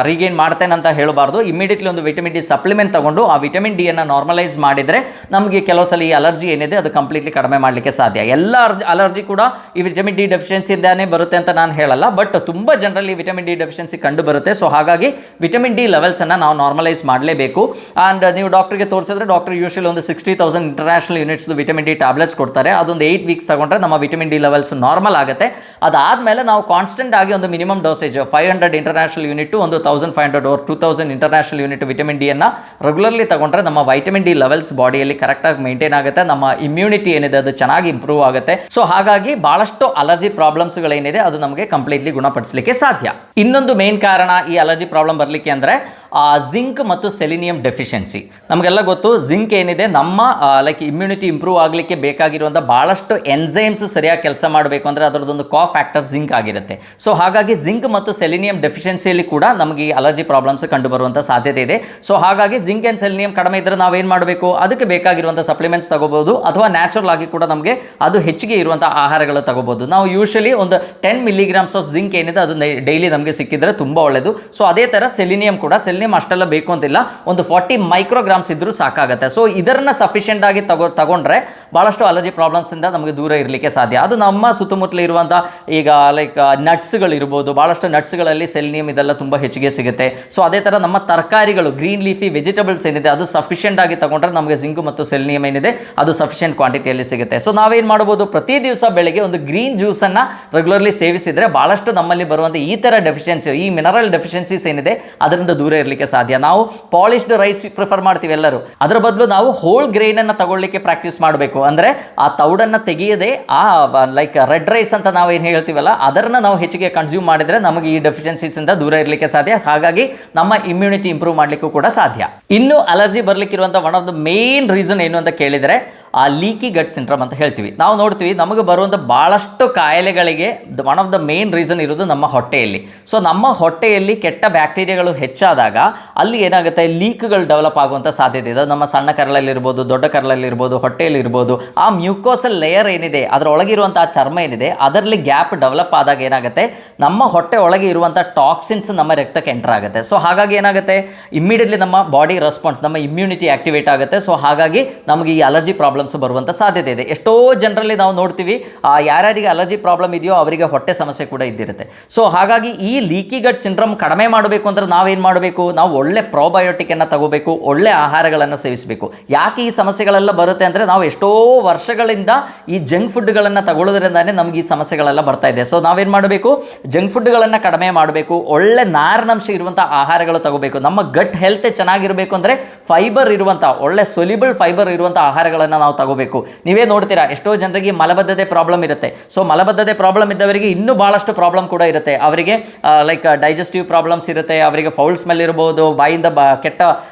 ರೀಗೇನ್ ಮಾಡ್ತೇನೆ ಅಂತ ಹೇಳಬಾರ್ದು. ಇಮಿಡಿಯೇಟ್ಲಿ ಒಂದು ವಿಟಮಿನ್ ಡಿ ಸಪ್ಲಿಮೆಂಟ್ ತಗೊಂಡು ಆ ವಿಟಮಿನ್ ಡಿಯನ್ನು ನಾರ್ಮಲೈಸ್ ಮಾಡಿದರೆ ನಮಗೆ ಕೆಲವು ಸಲ ಈ ಅಲರ್ಜಿ ಏನಿದೆ ಅದು ಕಂಪ್ಲೀಟ್ಲಿ ಕಡಿಮೆ ಮಾಡಲಿಕ್ಕೆ ಸಾಧ್ಯ. ಎಲ್ಲ ಅಲರ್ಜಿ ಕೂಡ ಈ ವಿಟಮಿನ್ ಡಿ ಡೆಫಿಷಿಯನ್ಸಿಯಿಂದಾನೇ ಬರುತ್ತೆ ಅಂತ ನಾನು ಹೇಳಲ್ಲ, ಬಟ್ ತುಂಬ ಜನರಲ್ಲಿ ವಿಟಮಿನ್ ಡಿ ಡೆಫಿಷಿಯನ್ಸಿ ಕಂಡು ಬರುತ್ತೆ. ಸೊ ಹಾಗಾಗಿ ವಿಟಮಿನ್ ಡಿ ಲೆವೆಲ್ಸನ್ನು ನಾವು ನಾರ್ಮಲೈಸ್ ಮಾಡಲೇಬೇಕು. ಆ್ಯಂಡ್ ನೀವು ಡಾಕ್ಟರ್ಗೆ ತೋರಿಸಿದ್ರೆ ಡಾಕ್ಟರ್ ಯೂಶಲಿ ಒಂದು 60,000 international units vitamin D tablets ಕೊಡ್ತಾರೆ. ಅದೊಂದು 8 ವೀಕ್ಸ್ ತಗೊಂಡ್ರೆ ನಮ್ಮ ವಿಟಮಿನ್ ಡಿ ಲೆವೆಲ್ಸ್ ನಾರ್ಮಲ್ ಆಗುತ್ತೆ. ಅದಾದಮೇಲೆ ನಾವು ಕಾನ್ಸ್ಟೆಂಟ್ ಆಗಿ ಒಂದು ಮಿನಿಮಮ್ ಡೋಸೇಜ್ 500 ಇಂಟರ್ನ್ಯಾಷನಲ್ ಯೂನಿಟ್, ಒಂದು 1500 or 2000 ಇಂಟರ್ನ್ಯಾಷನಲ್ ಯೂನಿಟ್ ವಿಟಮಿನ್ ಡಿಯನ್ನು ರೆಗ್ಯುಲರ್ಲಿ ತಗೊಂಡ್ರೆ ನಮ್ಮ ವೈಟಮಿನ್ ಡಿ ಲೆವೆಲ್ಸ್ ಬಾಡಿಯಲ್ಲಿ ಕರೆಕ್ಟಾಗಿ ಮೇಂಟೈನ್ ಆಗುತ್ತೆ. ನಮ್ಮ ಇಮ್ಯುನಿಟಿ ಏನಿದೆ ಅದು ಚೆನ್ನಾಗಿ ಇಂಪ್ರೂವ್ ಆಗುತ್ತೆ. ಸೊ ಹಾಗಾಗಿ ಬಹಳಷ್ಟು ಅಲರ್ಜಿ ಪ್ರಾಬ್ಲಮ್ಸ್ಗಳೇನಿದೆ ಅದು ನಮಗೆ ಕಂಪ್ಲೀಟ್ಲಿ ಗುಣಪಡಿಸಲಿಕ್ಕೆ ಸಾಧ್ಯ. ಇನ್ನೊಂದು ಮೇನ್ ಕಾರಣ ಈ ಅಲರ್ಜಿ ಪ್ರಾಬ್ಲಮ್ ಬರಲಿಕ್ಕೆ ಅಂದರೆ ಜಿಂಕ್ ಮತ್ತು ಸೆಲಿನಿಯಂ ಡೆಫಿಷಿಯನ್ಸಿ. ನಮಗೆಲ್ಲ ಗೊತ್ತು ಜಿಂಕ್ ಏನಿದೆ ನಮ್ಮ ಲೈಕ್ ಇಮ್ಯುನಿಟಿ ಇಂಪ್ರೂವ್ ಆಗಲಿಕ್ಕೆ ಬೇಕಾಗಿರುವಂಥ ಭಾಳಷ್ಟು ಎನ್ಸೈಮ್ಸ್ ಸರಿಯಾಗಿ ಕೆಲಸ ಮಾಡಬೇಕು ಅಂದರೆ ಅದರದ್ದೊಂದು ಫ್ಯಾಕ್ಟರ್ ಜಿಂಕ್ ಆಗಿರುತ್ತೆ. ಸೊ ಹಾಗಾಗಿ ಜಿಂಕ್ ಮತ್ತು ಸೆಲಿನಿಯಂ ಡೆಫಿಷಿಯನ್ಸಿಯಲ್ಲಿ ಕೂಡ ನಮಗೆ ಈ ಅಲರ್ಜಿ ಪ್ರಾಬ್ಲಮ್ಸ್ ಕಂಡು ಬರುವಂಥ ಸಾಧ್ಯತೆ ಇದೆ. ಸೊ ಹಾಗಾಗಿ ಜಿಂಕ್ ಆ್ಯಂಡ್ ಸೆಲಿನಿಯಂ ಕಡಿಮೆ ಇದ್ದರೆ ನಾವೇನು ಮಾಡಬೇಕು, ಅದಕ್ಕೆ ಬೇಕಾಗಿರುವಂಥ ಸಪ್ಲಿಮೆಂಟ್ಸ್ ತಗೋಬೋದು ಅಥವಾ ನ್ಯಾಚುರಲ್ ಆಗಿ ಕೂಡ ನಮಗೆ ಅದು ಹೆಚ್ಚಿಗೆ ಇರುವಂಥ ಆಹಾರಗಳು ತಗೋಬೋದು. ನಾವು ಯೂಶಲಿ ಒಂದು 10 milligrams ಆಫ್ ಜಿಂಕ್ ಏನಿದೆ ಅದು ಡೈಲಿ ನಮಗೆ ಸಿಕ್ಕಿದ್ರೆ ತುಂಬ ಒಳ್ಳೆಯದು. ಸೊ ಅದೇ ಥರ ಸೆಲಿನಿಯಂ ಕೂಡ, ಸೆಲಿನಿಯಂ ಅಷ್ಟೆಲ್ಲ ಬೇಕು ಅಂತಿಲ್ಲ, ಒಂದು 40 ಮೈಕ್ರೋಗ್ರಾಮ್ಸ್ ಇದ್ರೂ ಸಾಕಾಗುತ್ತೆ. ಸೊ ಇದನ್ನ ಸಫಿಷಿಯೆಂಟ್ ಆಗಿ ತಗೊಂಡ್ರೆ ಭಾಳಷ್ಟು ಅಲರ್ಜಿ ಪ್ರಾಬ್ಲಮ್ಸಿಂದ ನಮಗೆ ದೂರ ಇರಲಿಕ್ಕೆ ಸಾಧ್ಯ. ಅದು ನಮ್ಮ ಸುತ್ತಮುತ್ತಲು ಇರುವಂಥ ಈಗ ಲೈಕ್ ನಟ್ಸ್ಗಳಿರ್ಬೋದು, ಭಾಳಷ್ಟು ನಟ್ಸ್ಗಳಲ್ಲಿ ಸೆಲಿನಿಯಂ ಇದೆಲ್ಲ ತುಂಬ ಹೆಚ್ಚಿಗೆ ಸಿಗುತ್ತೆ. ಸೊ ಅದೇ ಥರ ನಮ್ಮ ತರಕಾರಿಗಳು, ಗ್ರೀನ್ ಲೀಫಿ ವೆಜಿಟೇಬಲ್ಸ್ ಏನಿದೆ ಅದು ಸಫಿಷಿಯೆಂಟ್ ಆಗಿ ತಗೊಂಡ್ರೆ ನಮಗೆ ಜಿಂಕ್ ಮತ್ತು ಸೆಲಿನಿಯಂ ಏನಿದೆ ಅದು ಸಫಿಷಿಯೆಂಟ್ ಕ್ವಾಂಟಿಟಿಯಲ್ಲಿ ಸಿಗುತ್ತೆ. ಸೊ ನಾವೇನು ಮಾಡ್ಬೋದು, ಪ್ರತಿ ದಿವಸ ಬೆಳಗ್ಗೆ ಒಂದು ಗ್ರೀನ್ ಜ್ಯೂಸನ್ನು ರೆಗ್ಯುಲರ್ಲಿ ಸೇವಿಸಿದರೆ ಭಾಳಷ್ಟು ನಮ್ಮಲ್ಲಿ ಬರುವಂಥ ಈ ಥರ ಡೆಫಿಷಿಯನ್ಸಿ, ಈ ಮಿನರಲ್ ಡೆಫಿಷಿಯನ್ಸೀಸ್ ಏನಿದೆ ಅದರಿಂದ ದೂರ ಇರಲಿಕ್ಕೆ ಸಾಧ್ಯ. ನಾವು ಪಾಲಿಶ್ಡ್ ರೈಸ್ ಪ್ರಿಫರ್ ಮಾಡ್ತೀವಿ ಎಲ್ಲರೂ, ಅದರ ಬದಲು ನಾವು ಹೋಲ್ ಗ್ರೈನ್ ಅನ್ನು ತಗೊಳ್ಳಿಕ್ಕೆ ಪ್ರಾಕ್ಟೀಸ್ ಮಾಡಬೇಕು. ಅಂದರೆ ಆ ತೌಡನ್ನು ತೆಗೆಯದೆ ಆ ಲೈಕ್ ರೆಡ್ ರೈಸ್ ಅಂತ ನಾವು ಏನು ಹೇಳ್ತೀವಲ್ಲ ಅದನ್ನು ನಾವು ಹೆಚ್ಚಿಗೆ ಕನ್ಸ್ಯೂಮ್ ಮಾಡಿದರೆ ನಮಗೆ ಈ ಡೆಫಿಷಿಯನ್ಸೀಸ್ ಇಂದ ದೂರ ಇರಲಿಕ್ಕೆ ಸಾಧ್ಯ. ಹಾಗಾಗಿ ನಮ್ಮ ಇಮ್ಯುನಿಟಿ ಇಂಪ್ರೂವ್ ಮಾಡಲಿಕ್ಕೂ ಕೂಡ ಸಾಧ್ಯ. ಇನ್ನು ಅಲರ್ಜಿ ಬರಲಿಕ್ಕಿರುವಂಥ one of the main reason ಏನು ಅಂತ ಕೇಳಿದರೆ ಆ ಲೀಕಿ ಗಟ್ ಸಿಂಡ್ರೋಮ್ ಅಂತ ಹೇಳ್ತೀವಿ. ನಾವು ನೋಡ್ತೀವಿ ನಮಗೆ ಬರುವಂಥ ಭಾಳಷ್ಟು ಕಾಯಿಲೆಗಳಿಗೆ one of the main reason ಇರೋದು ನಮ್ಮ ಹೊಟ್ಟೆಯಲ್ಲಿ. ಸೊ ನಮ್ಮ ಹೊಟ್ಟೆಯಲ್ಲಿ ಕೆಟ್ಟ ಬ್ಯಾಕ್ಟೀರಿಯಾಗಳು ಹೆಚ್ಚಾದಾಗ ಅಲ್ಲಿ ಏನಾಗುತ್ತೆ, ಲೀಕ್ಗಳು ಡೆವಲಪ್ ಆಗುವಂಥ ಸಾಧ್ಯತೆ ಇದೆ. ನಮ್ಮ ಸಣ್ಣ ಕರಳಲ್ಲಿರ್ಬೋದು, ದೊಡ್ಡ ಕರಳಲ್ಲಿರ್ಬೋದು, ಹೊಟ್ಟೆಯಲ್ಲಿರ್ಬೋದು, ಆ ಮ್ಯೂಕೋಸಲ್ ಲೇಯರ್ ಏನಿದೆ ಅದರೊಳಗಿರುವಂಥ ಆ ಚರ್ಮ ಏನಿದೆ ಅದರಲ್ಲಿ ಗ್ಯಾಪ್ ಡೆವಲಪ್ ಆದಾಗ ಏನಾಗುತ್ತೆ, ನಮ್ಮ ಹೊಟ್ಟೆ ಒಳಗೆ ಇರುವಂಥ ಟಾಕ್ಸಿನ್ಸ್ ನಮ್ಮ ರಕ್ತಕ್ಕೆ ಎಂಟರ್ ಆಗುತ್ತೆ. ಸೊ ಹಾಗಾಗಿ ಏನಾಗುತ್ತೆ, ಇಮ್ಮಿಡಿಯೇಟ್ಲಿ ನಮ್ಮ ಬಾಡಿ ರೆಸ್ಪಾನ್ಸ್, ನಮ್ಮ ಇಮ್ಯುನಿಟಿ ಆಕ್ಟಿವೇಟ್ ಆಗುತ್ತೆ. ಸೊ ಹಾಗಾಗಿ ನಮಗೆ ಈ ಅಲರ್ಜಿ ಪ್ರಾಬ್ಲಮ್ ಪ್ರಾಬ್ಲಮ್ಸ್ ಬರುವಂಥ ಸಾಧ್ಯತೆ ಇದೆ. ಎಷ್ಟೋ ಜನರಲ್ಲಿ ನಾವು ನೋಡ್ತೀವಿ ಯಾರ್ಯಾರಿಗೆ ಅಲರ್ಜಿ ಪ್ರಾಬ್ಲಮ್ ಇದೆಯೋ ಅವರಿಗೆ ಹೊಟ್ಟೆ ಸಮಸ್ಯೆ ಕೂಡ ಇದ್ದಿರುತ್ತೆ. ಸೊ ಹಾಗಾಗಿ ಈ ಲೀಕಿ ಗಟ್ ಸಿಂಡ್ರೋಮ್ ಕಡಿಮೆ ಮಾಡಬೇಕು ಅಂದ್ರೆ ನಾವೇನು ಮಾಡಬೇಕು, ನಾವು ಒಳ್ಳೆ ಪ್ರೋಬಯೋಟಿಕನ್ನು ತಗೋಬೇಕು, ಒಳ್ಳೆ ಆಹಾರಗಳನ್ನು ಸೇವಿಸಬೇಕು. ಯಾಕೆ ಈ ಸಮಸ್ಯೆಗಳೆಲ್ಲ ಬರುತ್ತೆ ಅಂದರೆ ನಾವು ಎಷ್ಟೋ ವರ್ಷಗಳಿಂದ ಈ ಜಂಕ್ ಫುಡ್ಗಳನ್ನು ತಗೊಳ್ಳೋದ್ರಿಂದಾನೇ ನಮಗೆ ಈ ಸಮಸ್ಯೆಗಳೆಲ್ಲ ಬರ್ತಾ ಇದೆ. ಸೊ ನಾವೇನು ಮಾಡಬೇಕು, ಜಂಕ್ ಫುಡ್ಗಳನ್ನು ಕಡಿಮೆ ಮಾಡಬೇಕು, ಒಳ್ಳೆ ನಾರಿನಂಶ ಇರುವಂಥ ಆಹಾರಗಳು ತಗೋಬೇಕು. ನಮ್ಮ ಗಟ್ ಹೆಲ್ತ್ ಚೆನ್ನಾಗಿರಬೇಕು ಅಂದರೆ ಫೈಬರ್ ಇರುವಂಥ ಒಳ್ಳೆ ಸೊಲ್ಯುಬಲ್ ಫೈಬರ್ ಇರುವಂಥ ಆಹಾರಗಳನ್ನು ನಾವು ತಗೋಬೇಕು. ನೀವೇ ನೋಡ್ತೀರಾ ಎಷ್ಟೋ ಜನರಿಗೆ ಮಲಬದ್ಧತೆ ಪ್ರಾಬ್ಲಮ್ ಇರುತ್ತೆ. ಸೊ ಮಲಬದ್ಧತೆ ಪ್ರಾಬ್ಲಮ್ ಇದ್ದವರಿಗೆ ಇನ್ನೂ ಭಾಳಷ್ಟು ಪ್ರಾಬ್ಲಮ್ ಕೂಡ ಇರುತ್ತೆ. ಅವರಿಗೆ ಲೈಕ್ ಡೈಜೆಸ್ಟಿವ್ ಪ್ರಾಬ್ಲಮ್ಸ್ ಇರುತ್ತೆ, ಅವರಿಗೆ ಫೌಲ್ ಸ್ಮೆಲ್ ಇರ್ಬೋದು, ಬಾಯಿಂದ ಕೆಟ್ಟ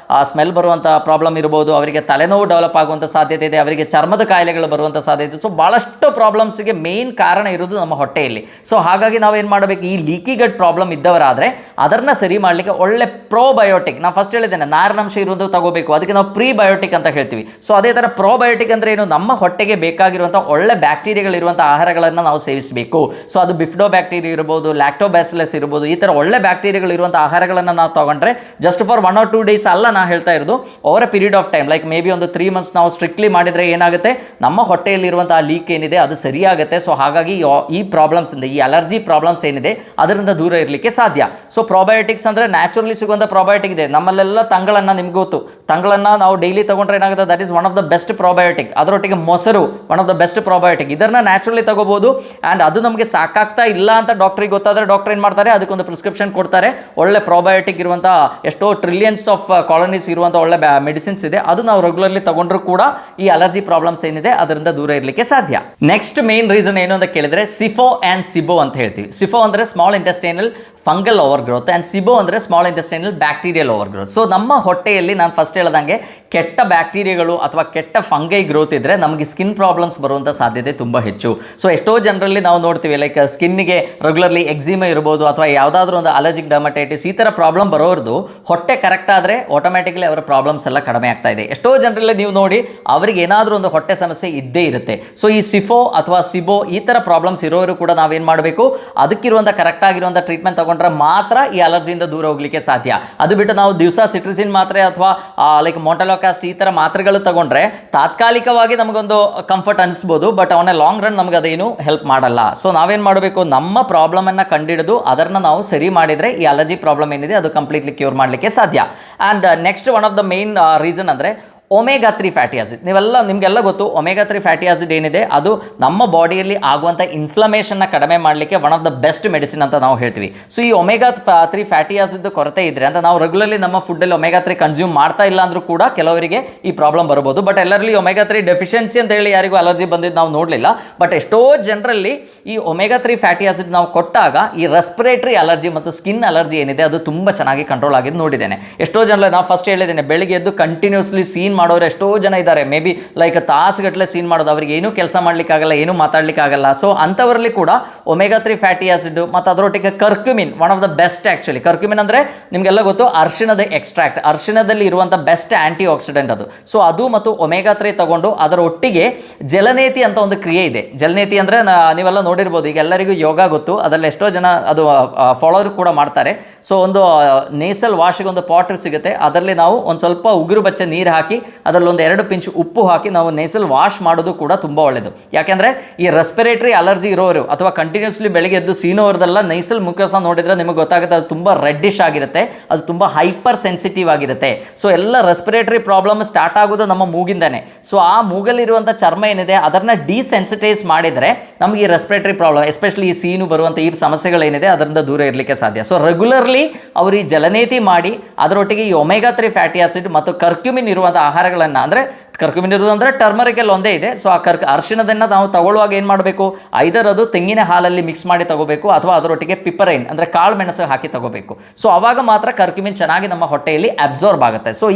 ಸ್ಮೆಲ್ ಬರುವಂಥ ಪ್ರಾಬ್ಲಮ್ ಇರ್ಬೋದು, ಅವರಿಗೆ ತಲೆನೋವು ಡೆವಲಪ್ ಆಗುವಂಥ ಸಾಧ್ಯತೆ ಇದೆ, ಅವರಿಗೆ ಚರ್ಮದ ಕಾಯಿಲೆಗಳು ಬರುವಂಥ ಸಾಧ್ಯತೆ ಇದೆ. ಸೊ ಭಾಳಷ್ಟು ಪ್ರಾಬ್ಲಮ್ಸ್ಗೆ ಮೇನ್ ಕಾರಣ ಇರೋದು ನಮ್ಮ ಹೊಟ್ಟೆಯಲ್ಲಿ. ಸೊ ಹಾಗಾಗಿ ನಾವೇನು ಮಾಡಬೇಕು, ಈ ಲೀಕಿ ಗಟ್ ಪ್ರಾಬ್ಲಮ್ ಇದ್ದವರಾದರೆ ಅದನ್ನು ಸರಿ ಮಾಡಲಿಕ್ಕೆ ಒಳ್ಳೆ ಪ್ರೋಬಯೋಟಿಕ್, ನಾನು ಫಸ್ಟ್ ಹೇಳಿದ್ದೇನೆ ನಾರಿನಂಶ ಇರೋದು ತಗೋಬೇಕು, ಅದಕ್ಕೆ ನಾವು ಪ್ರೀಬಯೋಟಿಕ್ ಅಂತ ಹೇಳ್ತೀವಿ. ಸೊ ಅದೇ ಥರ ಪ್ರೋಬಯೋಟಿಕ್ ಅಂದರೆ ಏನು, ನಮ್ಮ ಹೊಟ್ಟೆಗೆ ಬೇಕಾಗಿರುವಂಥ ಒಳ್ಳೆ ಬ್ಯಾಕ್ಟೀರಿಯಾಗಳಿರುವಂಥ ಆಹಾರಗಳನ್ನು ನಾವು ಸೇವಿಸಬೇಕು. ಸೊ ಅದು ಬಿಫ್ಡೋ ಬ್ಯಾಕ್ಟೀರಿಯಾ ಇರ್ಬೋದು, ಲ್ಯಾಕ್ಟೋಬ್ಯಾಸಿಲಸ್ ಇರ್ಬೋದು, ಈ ಥರ ಒಳ್ಳೆ ಬ್ಯಾಕ್ಟೀರಿಯಾಗಳಿರುವಂಥ ಆಹಾರಗಳನ್ನು ನಾವು ತಗೊಂಡ್ರೆ ಜಸ್ಟ್ ಫಾರ್ 1 or 2 days ಅಲ್ಲ ನಾ ಹೇಳ್ತಾ ಇರೋದು, over a period of time like may be ಒಂದು 3 months ನಾವು ಸ್ಟ್ರಿಕ್ಟ್ಲಿ ಮಾಡಿದರೆ ಏನಾಗುತ್ತೆ, ನಮ್ಮ ಹೊಟ್ಟೆಯಲ್ಲಿರುವಂಥ ಲೀಕ್ ಏನಿದೆ ಅದು ಸರಿಯಾಗುತ್ತೆ. ಸೊ ಹಾಗಾಗಿ ಈ ಪ್ರಾಬ್ಲಮ್ಸಿಂದ, ಈ ಅಲರ್ಜಿ ಪ್ರಾಬ್ಲಮ್ಸ್ ಏನಿದೆ ಅದರಿಂದ ದೂರ ಇರಲಿಕ್ಕೆ ಸಾಧ್ಯ. ಸೊ ಪ್ರೋಬಯೋಟಿಕ್ಸ್ ಅಂದರೆ ನ್ಯಾಚುರಲಿ ಸಿಗುವಂಥ ಪ್ರೋಬಯೋಟಿಕ್ ಇದೆ. ನಮ್ಮಲ್ಲೆಲ್ಲ ತಂಗಳನ್ನು ನಿಮ್ಗೆ ಗೊತ್ತು, ತಂಗಳನ್ನು ನಾವು ಡೈಲಿ ತಗೊಂಡ್ರೆ ಏನಾಗುತ್ತೆ, that is one of the best probiotic. ಅದರೊಟ್ಟಿಗೆ ಮೊಸರು one of the best probiotic. ಇದನ್ನ ನ್ಯಾಚುರಲಿ ತಗೋಬಹುದು. ಆ್ಯಂಡ್ ಅದು ನಮಗೆ ಸಾಕಾಗ್ತಾ ಇಲ್ಲ ಅಂತ ಡಾಕ್ಟ್ರಿಗೆ ಗೊತ್ತಾದರೆ ಡಾಕ್ಟರ್ ಏನು ಮಾಡ್ತಾರೆ, ಅದಕ್ಕೊಂದು ಪ್ರಿಸ್ಕ್ರಿಪ್ಷನ್ ಕೊಡ್ತಾರೆ. ಒಳ್ಳೆ ಪ್ರೋಬಯೋಟಿಕ್ ಇರುವಂಥ ಎಷ್ಟೋ ಟ್ರಿಲಿಯನ್ಸ್ ಆಫ್ ಕಾಲೋನೀಸ್ ಇರುವಂಥ ಒಳ್ಳೆ ಮೆಡಿಸಿನ್ಸ್ ಇದೆ, ಅದು ನಾವು ರೆಗ್ಯುಲರ್ಲಿ ತಗೊಂಡ್ರೂ ಕೂಡ ಈ ಅಲರ್ಜಿ ಪ್ರಾಬ್ಲಮ್ಸ್ ಏನಿದೆ ಅದರಿಂದ ದೂರ ಇರಲಿಕ್ಕೆ ಸಾಧ್ಯ. ನೆಕ್ಸ್ಟ್ ಮೇನ್ ರೀಸನ್ ಏನು ಅಂತ ಕೇಳಿದ್ರೆ ಸಿಫೋ ಆ್ಯಂಡ್ ಸಿಬೋ ಅಂತ ಹೇಳ್ತೀವಿ. ಸಿಫೋ ಅಂದರೆ small intestinal fungal overgrowth and SIBO ಅಂದರೆ small intestinal bacterial overgrowth. So ನಮ್ಮ ಹೊಟ್ಟೆಯಲ್ಲಿ ನಾನು ಫಸ್ಟ್ ಹೇಳ್ದಂಗೆ ಕೆಟ್ಟ ಬ್ಯಾಕ್ಟೀರಿಯಾಗಳು ಅಥವಾ ಕೆಟ್ಟ ಫಂಗೈ ಗ್ರೋತ್ ಇದ್ದರೆ ನಮಗೆ ಸ್ಕಿನ್ ಪ್ರಾಬ್ಲಮ್ಸ್ ಬರುವಂಥ ಸಾಧ್ಯತೆ ತುಂಬ ಹೆಚ್ಚು. ಸೊ ಎಷ್ಟೋ ಜನರಲ್ಲಿ ನಾವು ನೋಡ್ತೀವಿ ಲೈಕ್ ಸ್ಕಿನ್ನಿಗೆ ರೆಗ್ಯುಲರ್ಲಿ ಎಕ್ಸಿಮಾ ಇರ್ಬೋದು ಅಥವಾ ಯಾವುದಾದ್ರೂ ಒಂದು ಅಲರ್ಜಿಕ್ ಡರ್ಮಟೈಟಿಸ್ ಈ ಥರ ಪ್ರಾಬ್ಲಮ್ ಬರೋರ್ದು ಹೊಟ್ಟೆ ಕರೆಕ್ಟ್ ಆದರೆ ಆಟೋಮ್ಯಾಟಿಕ್ಲಿ ಅವರ ಪ್ರಾಬ್ಲಮ್ಸ್ ಎಲ್ಲ ಕಡಿಮೆ ಆಗ್ತಾ ಇದೆ. ಎಷ್ಟೋ ಜನರಲ್ಲಿ ನೀವು ನೋಡಿ ಅವರಿಗೆ ಏನಾದರೂ ಒಂದು ಹೊಟ್ಟೆ ಸಮಸ್ಯೆ ಇದ್ದೇ ಇರುತ್ತೆ. ಸೊ ಈ ಸಿಫೋ ಅಥವಾ ಸಿಬೋ ಈ ಥರ ಪ್ರಾಬ್ಲಮ್ಸ್ ಇರೋರು ಕೂಡ ನಾವೇನು ಮಾಡಬೇಕು, ಅದಕ್ಕಿರುವಂಥ ಕರೆಕ್ಟ್ ಆಗಿರುವಂಥ ಟ್ರೀಟ್ಮೆಂಟ್ ತಗೊಂಡ್ರೆ ಮಾತ್ರ ಈ ಅಲರ್ಜಿಯಿಂದ ದೂರ ಹೋಗಲಿಕ್ಕೆ ಸಾಧ್ಯ. ಅದು ಬಿಟ್ಟು ನಾವು ದಿವಸ ಸಿಟ್ರಿಸಿನ್ ಮಾತ್ರೆ ಅಥವಾ ಲೈಕ್ ಮೊಂಟಲೋಕಾಸ್ಟ್ ಈ ಥರ ಮಾತ್ರೆಗಳು ತಗೊಂಡ್ರೆ ತಾತ್ಕಾಲಿಕವಾಗಿ ನಮಗೊಂದು ಕಂಫರ್ಟ್ ಅನಿಸ್ಬೋದು, ಬಟ್ ಅವನ ಲಾಂಗ್ ರನ್ ನಮಗೆ ಅದೇನು ಹೆಲ್ಪ್ ಮಾಡಲ್ಲ. ಸೊ ನಾವೇನು ಮಾಡಬೇಕು, ನಮ್ಮ ಪ್ರಾಬ್ಲಮನ್ನು ಕಂಡಿಡಿದು ಅದನ್ನು ನಾವು ಸರಿ ಮಾಡಿದರೆ ಈ ಅಲರ್ಜಿ ಪ್ರಾಬ್ಲಮ್ ಏನಿದೆ ಅದು ಕಂಪ್ಲೀಟ್ಲಿ ಕ್ಯೂರ್ ಮಾಡಲಿಕ್ಕೆ ಸಾಧ್ಯ. And next one of the main reason ಅಂದರೆ ಒಮೆಗಾ 3 ಫ್ಯಾಟಿ ಆಸಿಡ್. ನಿಮಗೆಲ್ಲ ಗೊತ್ತು ಒಮೆಗಾ 3 ಫ್ಯಾಟಿ ಆಸಿಡ್ ಏನಿದೆ ಅದು ನಮ್ಮ ಬಾಡಿಯಲ್ಲಿ ಆಗುವಂಥ ಇನ್ಫ್ಲಮೇಷನ್ನ ಕಡಿಮೆ ಮಾಡಲಿಕ್ಕೆ one of the best medicine ಅಂತ ನಾವು ಹೇಳ್ತೀವಿ. ಸೊ ಈ ಒಮೆಗಾ 3 ಫ್ಯಾಟಿ ಆಸಿಡ್ ಕೊರತೆ ಇದ್ದರೆ ಅಂತ ನಾವು ರೆಗ್ಯುಲರ್ಲಿ ನಮ್ಮ ಫುಡ್ಡಲ್ಲಿ ಒಮೆಗಾ 3 ಕನ್ಸ್ಯೂಮ್ ಮಾಡ್ತಾ ಇಲ್ಲ ಅಂದರೂ ಕೂಡ ಕೆಲವರಿಗೆ ಈ ಪ್ರಾಬ್ಲಮ್ ಬರ್ಬೋದು. ಬಟ್ ಎಲ್ಲರಲ್ಲಿ ಒಮೆಗಾ 3 ಡೆಫಿಷಿಯನ್ಸಿ ಅಂತ ಹೇಳಿ ಯಾರಿಗೂ ಅಲರ್ಜಿ ಬಂದಿದ್ದು ನಾವು ನೋಡಲಿಲ್ಲ. ಬಟ್ ಎಷ್ಟೋ ಜನರಲ್ಲಿ ಈ ಒಮೆಗಾ 3 ಫ್ಯಾಟಿ ಆಸಿಡ್ ನಾವು ಕೊಟ್ಟಾಗ ಈ ರೆಸ್ಪಿರೇಟರಿ ಅಲರ್ಜಿ ಮತ್ತು ಸ್ಕಿನ್ ಅಲರ್ಜಿ ಏನಿದೆ ಅದು ತುಂಬ ಚೆನ್ನಾಗಿ ಕಂಟ್ರೋಲ್ ಆಗಿದ್ದು ನೋಡಿದ್ದೇನೆ. ಎಷ್ಟೋ ಜನರಲ್ಲಿ ನಾವು ಫಸ್ಟ್ ಹೇಳಿದ್ದೇನೆ, ಬೆಳಿಗ್ಗೆ ಎದ್ದು ಕಂಟಿನ್ಯೂಸ್ಲಿ ಸೀನ್ ಮಾಡೋರು ಎಷ್ಟೋ ಜನ ಇದ್ದಾರೆ. ಮೇ ಬಿ ಲೈಕ್ ತಾಸುಗಟ್ಟಲೆ ಸೀನ್ ಮಾಡೋದು, ಅವರಿಗೆ ಏನೂ ಕೆಲಸ ಮಾಡಲಿಕ್ಕಾಗಲ್ಲ, ಏನೂ ಮಾತಾಡಲಿಕ್ಕಾಗಲ್ಲ. ಸೊ ಅಂಥವರಲ್ಲಿ ಕೂಡ ಒಮೆಗಾ 3 ಫ್ಯಾಟಿ ಆಸಿಡ್ ಮತ್ತು ಅದರೊಟ್ಟಿಗೆ curcumin one of the best. Actually curcumin ಅಂದರೆ ನಿಮಗೆಲ್ಲ ಗೊತ್ತು ಅರಿಶಿಣದ ಎಕ್ಸ್ಟ್ರಾಕ್ಟ್, ಅರಿಶಿಣದಲ್ಲಿ ಇರುವಂಥ ಬೆಸ್ಟ್ ಆ್ಯಂಟಿ ಆಕ್ಸಿಡೆಂಟ್ ಅದು. ಸೊ ಅದು ಮತ್ತು ಒಮೆಗಾ 3 ತಗೊಂಡು ಅದರ ಒಟ್ಟಿಗೆ ಜಲನೇತಿ ಅಂತ ಒಂದು ಕ್ರಿಯೆ ಇದೆ. ಜಲನೇತಿ ಅಂದರೆ ನೀವೆಲ್ಲ ನೋಡಿರ್ಬೋದು, ಈಗ ಎಲ್ಲರಿಗೂ ಯೋಗ ಗೊತ್ತು, ಅದರಲ್ಲಿ ಎಷ್ಟೋ ಜನ ಅದು ಫಾಲೋರು ಕೂಡ ಮಾಡ್ತಾರೆ. ಸೊ ಒಂದು ನೇಸಲ್ ವಾಶಿಗೆ ಒಂದು ಪಾಟ್ ಸಿಗುತ್ತೆ, ಅದರಲ್ಲಿ ನಾವು ಒಂದು ಸ್ವಲ್ಪ ಉಗುರು ಬಚ್ಚೆ ನೀರು ಹಾಕಿ ಅದರಲ್ಲಿ ಒಂದು 2 ಪಿಂಚ್ ಉಪ್ಪು ಹಾಕಿ ನಾವು ನೇಸಲ್ ವಾಶ್ ಮಾಡೋದು ಕೂಡ ತುಂಬ ಒಳ್ಳೆಯದು. ಯಾಕೆಂದರೆ ಈ ರೆಸ್ಪಿರೇಟರಿ ಅಲರ್ಜಿ ಇರೋರು ಅಥವಾ ಕಂಟಿನ್ಯೂಸ್ಲಿ ಬೆಳಗ್ಗೆ ಎದ್ದು ಸೀನೋರ್ದೆಲ್ಲ ನೈಸಲ್ ಮುಖಸ ನೋಡಿದರೆ ನಿಮಗೆ ಗೊತ್ತಾಗುತ್ತೆ ಅದು ತುಂಬ ರೆಡ್ಡಿಶ್ ಆಗಿರುತ್ತೆ, ಅದು ತುಂಬ ಹೈಪರ್ ಸೆನ್ಸಿಟಿವ್ ಆಗಿರುತ್ತೆ. ಸೊ ಎಲ್ಲ ರೆಸ್ಪಿರೇಟರಿ ಪ್ರಾಬ್ಲಮ್ ಸ್ಟಾರ್ಟ್ ಆಗೋದು ನಮ್ಮ ಮೂಗಿಂದಾನೆ. ಸೊ ಆ ಮೂಗಲ್ಲಿರುವಂಥ ಚರ್ಮ ಏನಿದೆ ಅದನ್ನು ಡಿಸೆನ್ಸಿಟೈಸ್ ಮಾಡಿದರೆ ನಮಗೆ ಈ ರೆಸ್ಪಿರೇಟರಿ ಪ್ರಾಬ್ಲಮ್ ಎಸ್ಪೆಷಲಿ ಈ ಸೀನು ಬರುವಂಥ ಈ ಸಮಸ್ಯೆಗಳೇನಿದೆ ಅದರಿಂದ ದೂರ ಇರಲಿಕ್ಕೆ ಸಾಧ್ಯ. ಸೊ ರೆಗ್ಯುಲರ್ಲಿ ಅವರು ಈ ಜಲನೇತಿ ಮಾಡಿ ಅದರೊಟ್ಟಿಗೆ ಈ ಒಮೆಗಾ 3 ಫ್ಯಾಟಿ ಆಸಿಡ್ ಮತ್ತು ಕರ್ಕ್ಯುಮಿನ್ ಇರುವಂಥ ಆಹಾರಗಳನ್ನು, ಅಂದರೆ ಕರ್ಕ್ಯುಮಿನ್ ಇರೋದು ಅಂದರೆ ಟರ್ಮರಿಕಲ್ ಒಂದೇ ಇದೆ. ಸೊ ಆ ಅರಿಶಿಣದನ್ನು ನಾವು ತಗೊಳ್ಳುವಾಗ ಏನು ಮಾಡಬೇಕು, ಐದರ್ ಅದು ತೆಂಗಿನ ಹಾಲಲ್ಲಿ ಮಿಕ್ಸ್ ಮಾಡಿ ತಗೋಬೇಕು ಅಥವಾ ಅದರೊಟ್ಟಿಗೆ ಪಿಪರೈನ್ ಅಂದರೆ ಕಾಳು ಮೆಣಸು ಹಾಕಿ ತಗೋಬೇಕು. ಸೊ ಆವಾಗ ಮಾತ್ರ ಕರ್ಕ್ಯುಮಿನ್ ಚೆನ್ನಾಗಿ ನಮ್ಮ ಹೊಟ್ಟೆಯಲ್ಲಿ ಅಬ್ಸಾರ್ಬ್ ಆಗುತ್ತೆ. ಸೊ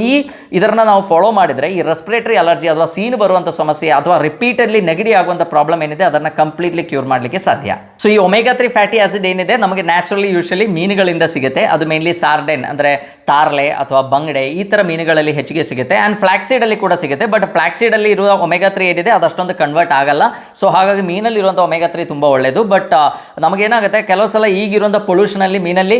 ಇದನ್ನು ನಾವು ಫಾಲೋ ಮಾಡಿದರೆ ಈ ರೆಸ್ಪಿರೇಟರಿ ಅಲರ್ಜಿ ಅಥವಾ ಸೀನು ಬರುವಂಥ ಸಮಸ್ಯೆ ಅಥವಾ ರಿಪೀಟೆಡ್ಲಿ ನೆಗಡಿ ಆಗುವಂಥ ಪ್ರಾಬ್ಲಮ್ ಏನಿದೆ ಅದನ್ನು ಕಂಪ್ಲೀಟ್ಲಿ ಕ್ಯೂರ್ ಮಾಡಲಿಕ್ಕೆ ಸಾಧ್ಯ. ಸೊ ಈ ಒಮೆಗಾ 3 ಫ್ಯಾಟಿ ಆಸಿಡ್ ಏನಿದೆ ನಮಗೆ ನ್ಯಾಚುರಲಿ ಯೂಶಲಿ ಮೀನುಗಳಿಂದ ಸಿಗುತ್ತೆ. ಅದು ಮೇನ್ಲಿ ಸಾರ್ಡೆನ್ ಅಂದರೆ ತಾರ್ಲೆ ಅಥವಾ ಬಂಗಡೆ ಈ ಥರ ಮೀನುಗಳಲ್ಲಿ ಹೆಚ್ಚಿಗೆ ಸಿಗುತ್ತೆ. ಆ್ಯಂಡ್ ಫ್ಲಾಕ್ಸೀಡಲ್ಲಿ ಕೂಡ ಸಿಗುತ್ತೆ. ಬಟ್ ಫ್ಲಾಕ್ಸೀಡಲ್ಲಿ ಇರುವ ಒಮೆಗಾ 3 ಏನಿದೆ ಅದು ಅಷ್ಟೊಂದು ಕನ್ವರ್ಟ್ ಆಗಲ್ಲ. ಸೊ ಹಾಗಾಗಿ ಮೀನಲ್ಲಿ ಇರುವಂಥ ಒಮೆಗಾ 3 ತುಂಬ ಒಳ್ಳೆಯದು. ಬಟ್ ನಮಗೇನಾಗುತ್ತೆ ಕೆಲವು ಸಲ ಈಗಿರುವಂಥ ಪೊಲ್ಯೂಷನಲ್ಲಿ ಮೀನಲ್ಲಿ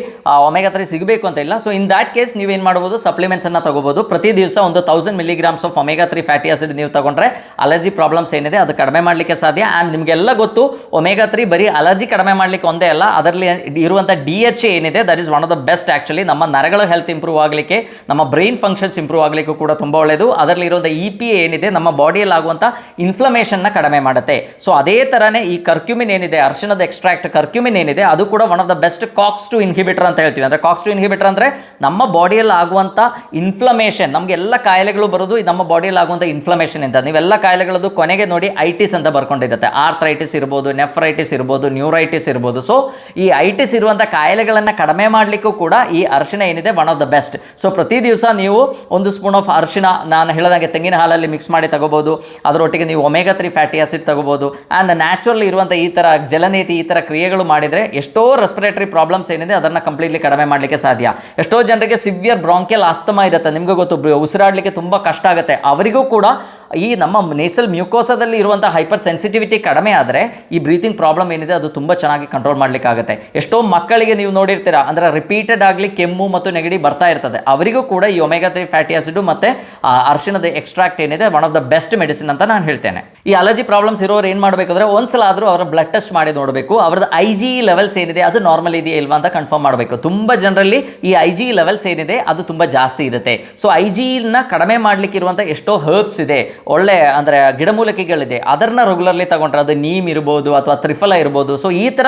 ಒಮೆಗಾ 3 ಸಿಗಬೇಕು ಅಂತ ಇಲ್ಲ. ಸೊ ಇನ್ ದ್ಯಾಟ್ ಕೇಸ್ ನೀವೇನು ಮಾಡ್ಬೋದು, ಸಪ್ಲಿಮೆಂಟ್ಸನ್ನು ತಗೋಬೋದು. ಪ್ರತಿ ದಿವಸ ಒಂದು 1000 mg of omega 3 fatty acid ನೀವು ತಗೊಂಡ್ರೆ ಅಲರ್ಜಿ ಪ್ರಾಬ್ಲಮ್ಸ್ ಏನಿದೆ ಅದು ಕಡಿಮೆ ಮಾಡಲಿಕ್ಕೆ ಸಾಧ್ಯ. ಆ್ಯಂಡ್ ನಿಮಗೆಲ್ಲ ಗೊತ್ತು ಒಮೆಗಾ 3 ಬರೀ ಅಲರ್ಜಿ ಕಡಿಮೆ ಮಾಡಲಿಕ್ಕೆ ಒಂದೇ ಅಲ್ಲ, ಅದರಲ್ಲಿ ಇರುವಂಥ DHA ಏನಿದೆ that is one of the best actually. ನಮ್ಮ ನರಗಳ ಹೆಲ್ತ್ ಇಂಪ್ರೂವ್ ಆಗಲಿಕ್ಕೆ, ನಮ್ಮ ಬ್ರೈನ್ ಫಂಕ್ಷನ್ಸ್ ಇಂಪ್ರೂವ್ ಆಗಲಿಕ್ಕೂ ಕೂಡ ತುಂಬ ಒಳ್ಳೆಯದು. ಅದರಲ್ಲಿ ಇರುವಂಥ EPA ಏನಿದೆ ನಮ್ಮ ಬಾಡಿಯಲ್ಲಿ ಆಗುವಂಥ ಇನ್ಫ್ಲಮೇಷನ್ನ ಕಡಿಮೆ ಮಾಡುತ್ತೆ. ಸೊ ಅದೇ ಥರನೇ ಈ ಕರ್ಕ್ಯೂಮಿನ್ ಏನಿದೆ, ಅರಿಶಿಣದ ಎಕ್ಸ್ಟ್ರಾಕ್ಟ್ ಕರ್ಕ್ಯೂಮಿನ್ ಏನಿದೆ ಅದು ಕೂಡ one of the best COX-2 inhibitor ಅಂತ ಹೇಳ್ತೀವಿ. ಅಂದರೆ COX-2 ಇನ್ಹಿಬಿಟರ್ ಅಂದರೆ ನಮ್ಮ ಬಾಡಿಯಲ್ಲಿ ಆಗುವಂಥ ಇನ್ಫ್ಲಮೇಷನ್, ನಮಗೆಲ್ಲ ಕಾಯಿಲೆಗಳು ಬರೋದು ನಮ್ಮ ಬಾಡಿಯಲ್ಲಿ ಆಗುವಂಥ ಇನ್ಫ್ಲಮೇಷನ್ ಅಂತ. ನೀವೆಲ್ಲ ಕಾಯಿಲೆಗಳದ್ದು ಕೊನೆಗೆ ನೋಡಿ ಐಟಿಸ್ ಅಂತ ಬರ್ಕೊಂಡಿರುತ್ತೆ. ಆರ್ಥ್ರೈಟಿಸ್ ಇರ್ಬೋದು, ನೆಫ್ರೈಟಿಸ್ ಇರ್ಬೋದು, ನ್ಯೂರೈಟಿಸ್ ಇರ್ಬೋದು. ಸೊ ಈ ಐಟಿಸ್ ಇರುವಂಥ ಕಾಯಿಲೆಗಳನ್ನು ಕಡಿಮೆ ಮಾಡಲಿಕ್ಕೂ ಕೂಡ ಈ ಅರಿಶಿಣ ಏನಿದೆ one of the best. So ಪ್ರತಿ ದಿವಸ ನೀವು ಒಂದು ಸ್ಪೂನ್ ಆಫ್ ಅರಿಶಿಣ, ನಾನು ಹೇಳಿದಂಗೆ ತೆಂಗಿನ ಹಾಲಲ್ಲಿ ಮಿಕ್ಸ್ ಮಾಡಿ ತಗೋಬೋದು. ಅದರೊಟ್ಟಿಗೆ ನೀವು ಒಮೆಗಾ 3 ಫ್ಯಾಟಿ ಆಸಿಡ್ ತಗೋಬೋದು. ಆ್ಯಂಡ್ ನ್ಯಾಚುರಲ್ ಇರುವಂಥ ಈ ಥರ ಜಲನೇತಿ ಈ ಥರ ಕ್ರಿಯೆಗಳು ಮಾಡಿದರೆ ಎಷ್ಟೋ ರೆಸ್ಪಿರೇಟರಿ ಪ್ರಾಬ್ಲಮ್ಸ್ ಏನಿದೆ ಅದನ್ನು ಕಂಪ್ಲೀಟ್ಲಿ ಕಡಿಮೆ ಮಾಡಲಿಕ್ಕೆ ಸಾಧ್ಯ. ಎಷ್ಟೋ ಜನರಿಗೆ ಸಿವಿಯರ್ ಬ್ರಾಂಕಿಯಲ್ ಆಸ್ತಮಾ ಇರುತ್ತೆ, ನಿಮಗೆ ಗೊತ್ತು, ಉಸಿರಾಡಲಿಕ್ಕೆ ತುಂಬ ಕಷ್ಟ ಆಗುತ್ತೆ. ಅವರಿಗೂ ಕೂಡ ಈ ನಮ್ಮ ನೇಸಲ್ ಮ್ಯೂಕೋಸಾದಲ್ಲಿ ಇರುವಂಥ ಹೈಪರ್ ಸೆನ್ಸಿಟಿವಿಟಿ ಕಡಿಮೆ ಆದರೆ ಈ ಬ್ರೀತಿಂಗ್ ಪ್ರಾಬ್ಲಮ್ ಏನಿದೆ ಅದು ತುಂಬ ಚೆನ್ನಾಗಿ ಕಂಟ್ರೋಲ್ ಮಾಡಲಿಕ್ಕಾಗುತ್ತೆ. ಎಷ್ಟೋ ಮಕ್ಕಳಿಗೆ ನೀವು ನೋಡಿರ್ತೀರಾ, ಅಂದರೆ ರಿಪೀಟೆಡ್ ಆಗಲಿ ಕೆಮ್ಮು ಮತ್ತು ನೆಗಡಿ ಬರ್ತಾ ಇರ್ತದೆ, ಅವರಿಗೂ ಕೂಡ ಈ ಒಮೆಗಾ 3 ಫ್ಯಾಟಿ ಆಸಿಡ್ ಮತ್ತು ಅರಿಶಿಣದ ಎಕ್ಸ್ಟ್ರಾಕ್ಟ್ ಏನಿದೆ one of the best medicine ಅಂತ ನಾನು ಹೇಳ್ತೇನೆ. ಈ ಅಲರ್ಜಿ ಪ್ರಾಬ್ಲಮ್ಸ್ ಇರೋರು ಏನು ಮಾಡಬೇಕು ಅಂದರೆ ಒಂದ್ಸಲ ಆದರೂ ಅವರ ಬ್ಲಡ್ ಟೆಸ್ಟ್ ಮಾಡಿ ನೋಡಬೇಕು. ಅವ್ರದ್ದು IgE ಲೆವೆಲ್ಸ್ ಏನಿದೆ ಅದು ನಾರ್ಮಲ್ ಇದೆಯಾ ಇಲ್ವಾ ಅಂತ ಕನ್ಫರ್ಮ್ ಮಾಡಬೇಕು. ತುಂಬ ಜನರಲ್ಲಿ ಈ IgE ಲೆವೆಲ್ಸ್ ಏನಿದೆ ಅದು ತುಂಬ ಜಾಸ್ತಿ ಇರುತ್ತೆ. ಸೊ IgEನ ಕಡಿಮೆ ಮಾಡಲಿಕ್ಕೆ ಇರುವಂಥ ಎಷ್ಟೋ ಹರ್ಬ್ಸ್ ಇದೆ, ಒಳ್ಳೆ ಅಂದರೆ ಗಿಡಮೂಲಿಕೆಗಳಿದೆ, ಅದನ್ನು ರೆಗ್ಯುಲರ್ಲಿ ತಗೊಂಡ್ರೆ ಅದು ನೀಮ್ ಇರ್ಬೋದು ಅಥವಾ ತ್ರಿಫಲ ಇರ್ಬೋದು. ಸೊ ಈ ಥರ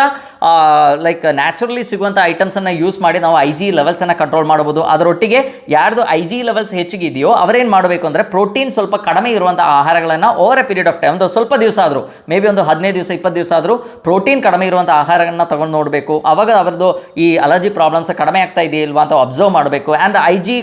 ಲೈಕ್ ನ್ಯಾಚುರಲಿ ಸಿಗುವಂಥ ಐಟಮ್ಸನ್ನು ಯೂಸ್ ಮಾಡಿ ನಾವು IgE ಲೆವೆಲ್ಸನ್ನು ಕಂಟ್ರೋಲ್ ಮಾಡ್ಬೋದು. ಅದರೊಟ್ಟಿಗೆ ಯಾರ್ದು IgE ಲೆವೆಲ್ಸ್ ಹೆಚ್ಚಿಗಿದೆಯೋ ಅವರೇನು ಮಾಡಬೇಕು ಅಂದರೆ ಪ್ರೋಟೀನ್ ಸ್ವಲ್ಪ ಕಡಿಮೆ ಇರುವಂಥ ಆಹಾರಗಳನ್ನು over A period of time, ಒಂದು ಸ್ವಲ್ಪ ದಿವಸ ಆದರೂ, ಮೇ ಬಿ ಒಂದು 15 ದಿವಸ 20 ದಿವಸ ಆದರೂ ಪ್ರೋಟೀನ್ ಕಡಿಮೆ ಇರುವಂಥ ಆಹಾರಗಳನ್ನ ತಗೊಂಡು ನೋಡಬೇಕು. ಅವಾಗ ಅವರದ್ದು ಈ ಅಲರ್ಜಿ ಪ್ರಾಬ್ಲಮ್ಸ್ ಕಡಿಮೆ ಆಗ್ತಾ ಇದೆಯಾ ಇಲ್ವಾ ಅಂತ ಅಬ್ಸರ್ವ್ ಮಾಡಬೇಕು. ಆ್ಯಂಡ್ IgE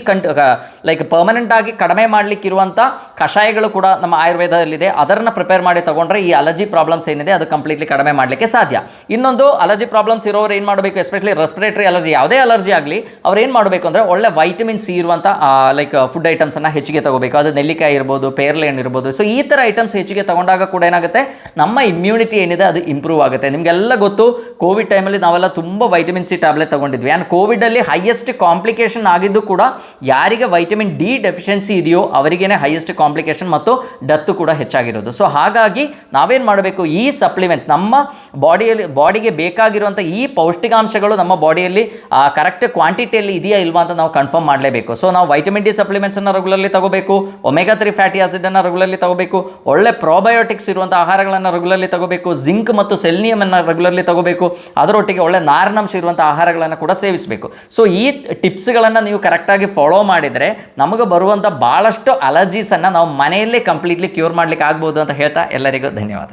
ಲೈಕ್ ಪರ್ಮನೆಂಟ್ ಆಗಿ ಕಡಿಮೆ ಮಾಡಲಿಕ್ಕೆ ಇರುವಂಥ ಕಷಾಯಗಳು ಕೂಡ ನಮ್ಮ ಆಯುರ್ವೇದದಲ್ಲಿದೆ, ಅದನ್ನು ಪ್ರಿಪೇರ್ ಮಾಡಿ ತಗೊಂಡ್ರೆ ಈ ಅಲರ್ಜಿ ಪ್ರಾಬ್ಲಮ್ಸ್ ಏನಿದೆ ಅದು ಕಂಪ್ಲೀಟ್ಲಿ ಕಡಿಮೆ ಮಾಡಲಿಕ್ಕೆ ಸಾಧ್ಯ. ಇನ್ನೊಂದು ಅಲರ್ಜಿ ಪ್ರಾಬ್ಲಮ್ಸ್ ಇರೋರು ಏನು ಮಾಡಬೇಕು, ಎಸ್ಪೆಷಲಿ ರೆಸ್ಪಿರೇಟರಿ ಅಲರ್ಜಿ, ಯಾವುದೇ ಅಲರ್ಜಿ ಆಗಲಿ ಅವ್ರು ಏನು ಮಾಡಬೇಕು ಅಂದರೆ ಒಳ್ಳೆ ವೈಟಮಿನ್ ಸಿ ಇರುವಂಥ ಲೈಕ್ ಫುಡ್ ಐಟಮ್ಸನ್ನು ಹೆಚ್ಚಿಗೆ ತಗೋಬೇಕು. ಅದು ನೆಲ್ಲಿಕಾಯಿ ಇರ್ಬೋದು, ಪೇರ್ಲೆ ಹಣ್ಣು ಇರ್ಬೋದು. ಸೊ ಈ ಥರ ಐಟಮ್ಸ್ ಹೆಚ್ಚಿಗೆ ತಗೊಂಡಾಗ ಕೂಡ ಏನಾಗುತ್ತೆ, ನಮ್ಮ ಇಮ್ಯುನಿಟಿ ಏನಿದೆ ಅದು ಇಂಪ್ರೂವ್ ಆಗುತ್ತೆ. ನಿಮಗೆಲ್ಲ ಗೊತ್ತು, ಕೋವಿಡ್ ಟೈಮಲ್ಲಿ ನಾವೆಲ್ಲ ತುಂಬ ವೈಟಮಿನ್ ಸಿ ಟ್ಯಾಬ್ಲೆಟ್ ತಗೊಂಡಿದ್ವಿ. ಆ್ಯಂಡ್ ಕೋವಿಡಲ್ಲಿ ಹೈಯೆಸ್ಟ್ ಕಾಂಪ್ಲಿಕೇಶನ್ ಆಗಿದ್ದು ಕೂಡ ಯಾರಿಗೆ ವೈಟಮಿನ್ ಡಿ ಡೆಫಿಷಿಯನ್ಸಿ ಇದೆಯೋ ಅವರಿಗೇನೆ ಹೈಯೆಸ್ಟ್ ಕಾಂಪ್ಲಿಕೇಶನ್ ಮತ್ತು ಡೆತ್ ಕೂಡ ಹೆಚ್ಚಾಗಿರೋದು. ಸೊ ಹಾಗಾಗಿ ನಾವೇನು ಮಾಡಬೇಕು, ಈ ಸಪ್ಲಿಮೆಂಟ್ಸ್ ನಮ್ಮ ಬಾಡಿಗೆ ಬೇಕಾಗಿರುವಂಥ ಈ ಪೌಷ್ಟಿಕಾಂಶಗಳು ನಮ್ಮ ಬಾಡಿಯಲ್ಲಿ ಕರೆಕ್ಟ್ ಕ್ವಾಂಟಿಟಿಯಲ್ಲಿ ಇದೆಯಾ ಇಲ್ವಾ ಅಂತ ನಾವು ಕನ್ಫರ್ಮ್ ಮಾಡಲೇಬೇಕು. ಸೊ ನಾವು ವೈಟಮಿನ್ ಡಿ ಸಪ್ಲಿಮೆಂಟ್ಸನ್ನು ರೆಗ್ಯುಲರ್ಲಿ ತಗೋಬೇಕು, ಒಮೆಗಾ 3 ಫ್ಯಾಟಿ ಆಸಿಡನ್ನು ರೆಗ್ಯುಲರ್ಲಿ ತಗೋಬೇಕು, ಒಳ್ಳೆ ಪ್ರೋಬಯೋಟಿಕ್ಸ್ ಇರುವಂಥ ಆಹಾರಗಳನ್ನು ರೆಗ್ಯುಲರ್ಲಿ ತಗೋಬೇಕು, ಜಿಂಕ್ ಮತ್ತು ಸೆಲ್ನಿಯಮನ್ನು ರೆಗ್ಯುಲರ್ಲಿ ತಗೋಬೇಕು, ಅದರೊಟ್ಟಿಗೆ ಒಳ್ಳೆ ನಾರಿನಂಶ ಇರುವಂಥ ಆಹಾರಗಳನ್ನು ಕೂಡ ಸೇವಿಸಬೇಕು. ಸೊ ಈ ಟಿಪ್ಸ್ಗಳನ್ನು ನೀವು ಕರೆಕ್ಟಾಗಿ ಫಾಲೋ ಮಾಡಿದರೆ ನಮಗೆ ಬರುವಂಥ ಭಾಳಷ್ಟು ಅಲರ್ಜೀಸನ್ನು ನಾವು ಮನೆಯಲ್ಲೇ ಕಂಪ್ಲೀಟ್ಲಿ ಕ್ಯೂರ್ ಮಾಡಲಿಕ್ಕೆ ಆಗ್ಬೋದು ಅಂತ ಹೇಳ್ತಾ ಎಲ್ಲರಿಗೂ ಧನ್ಯವಾದ.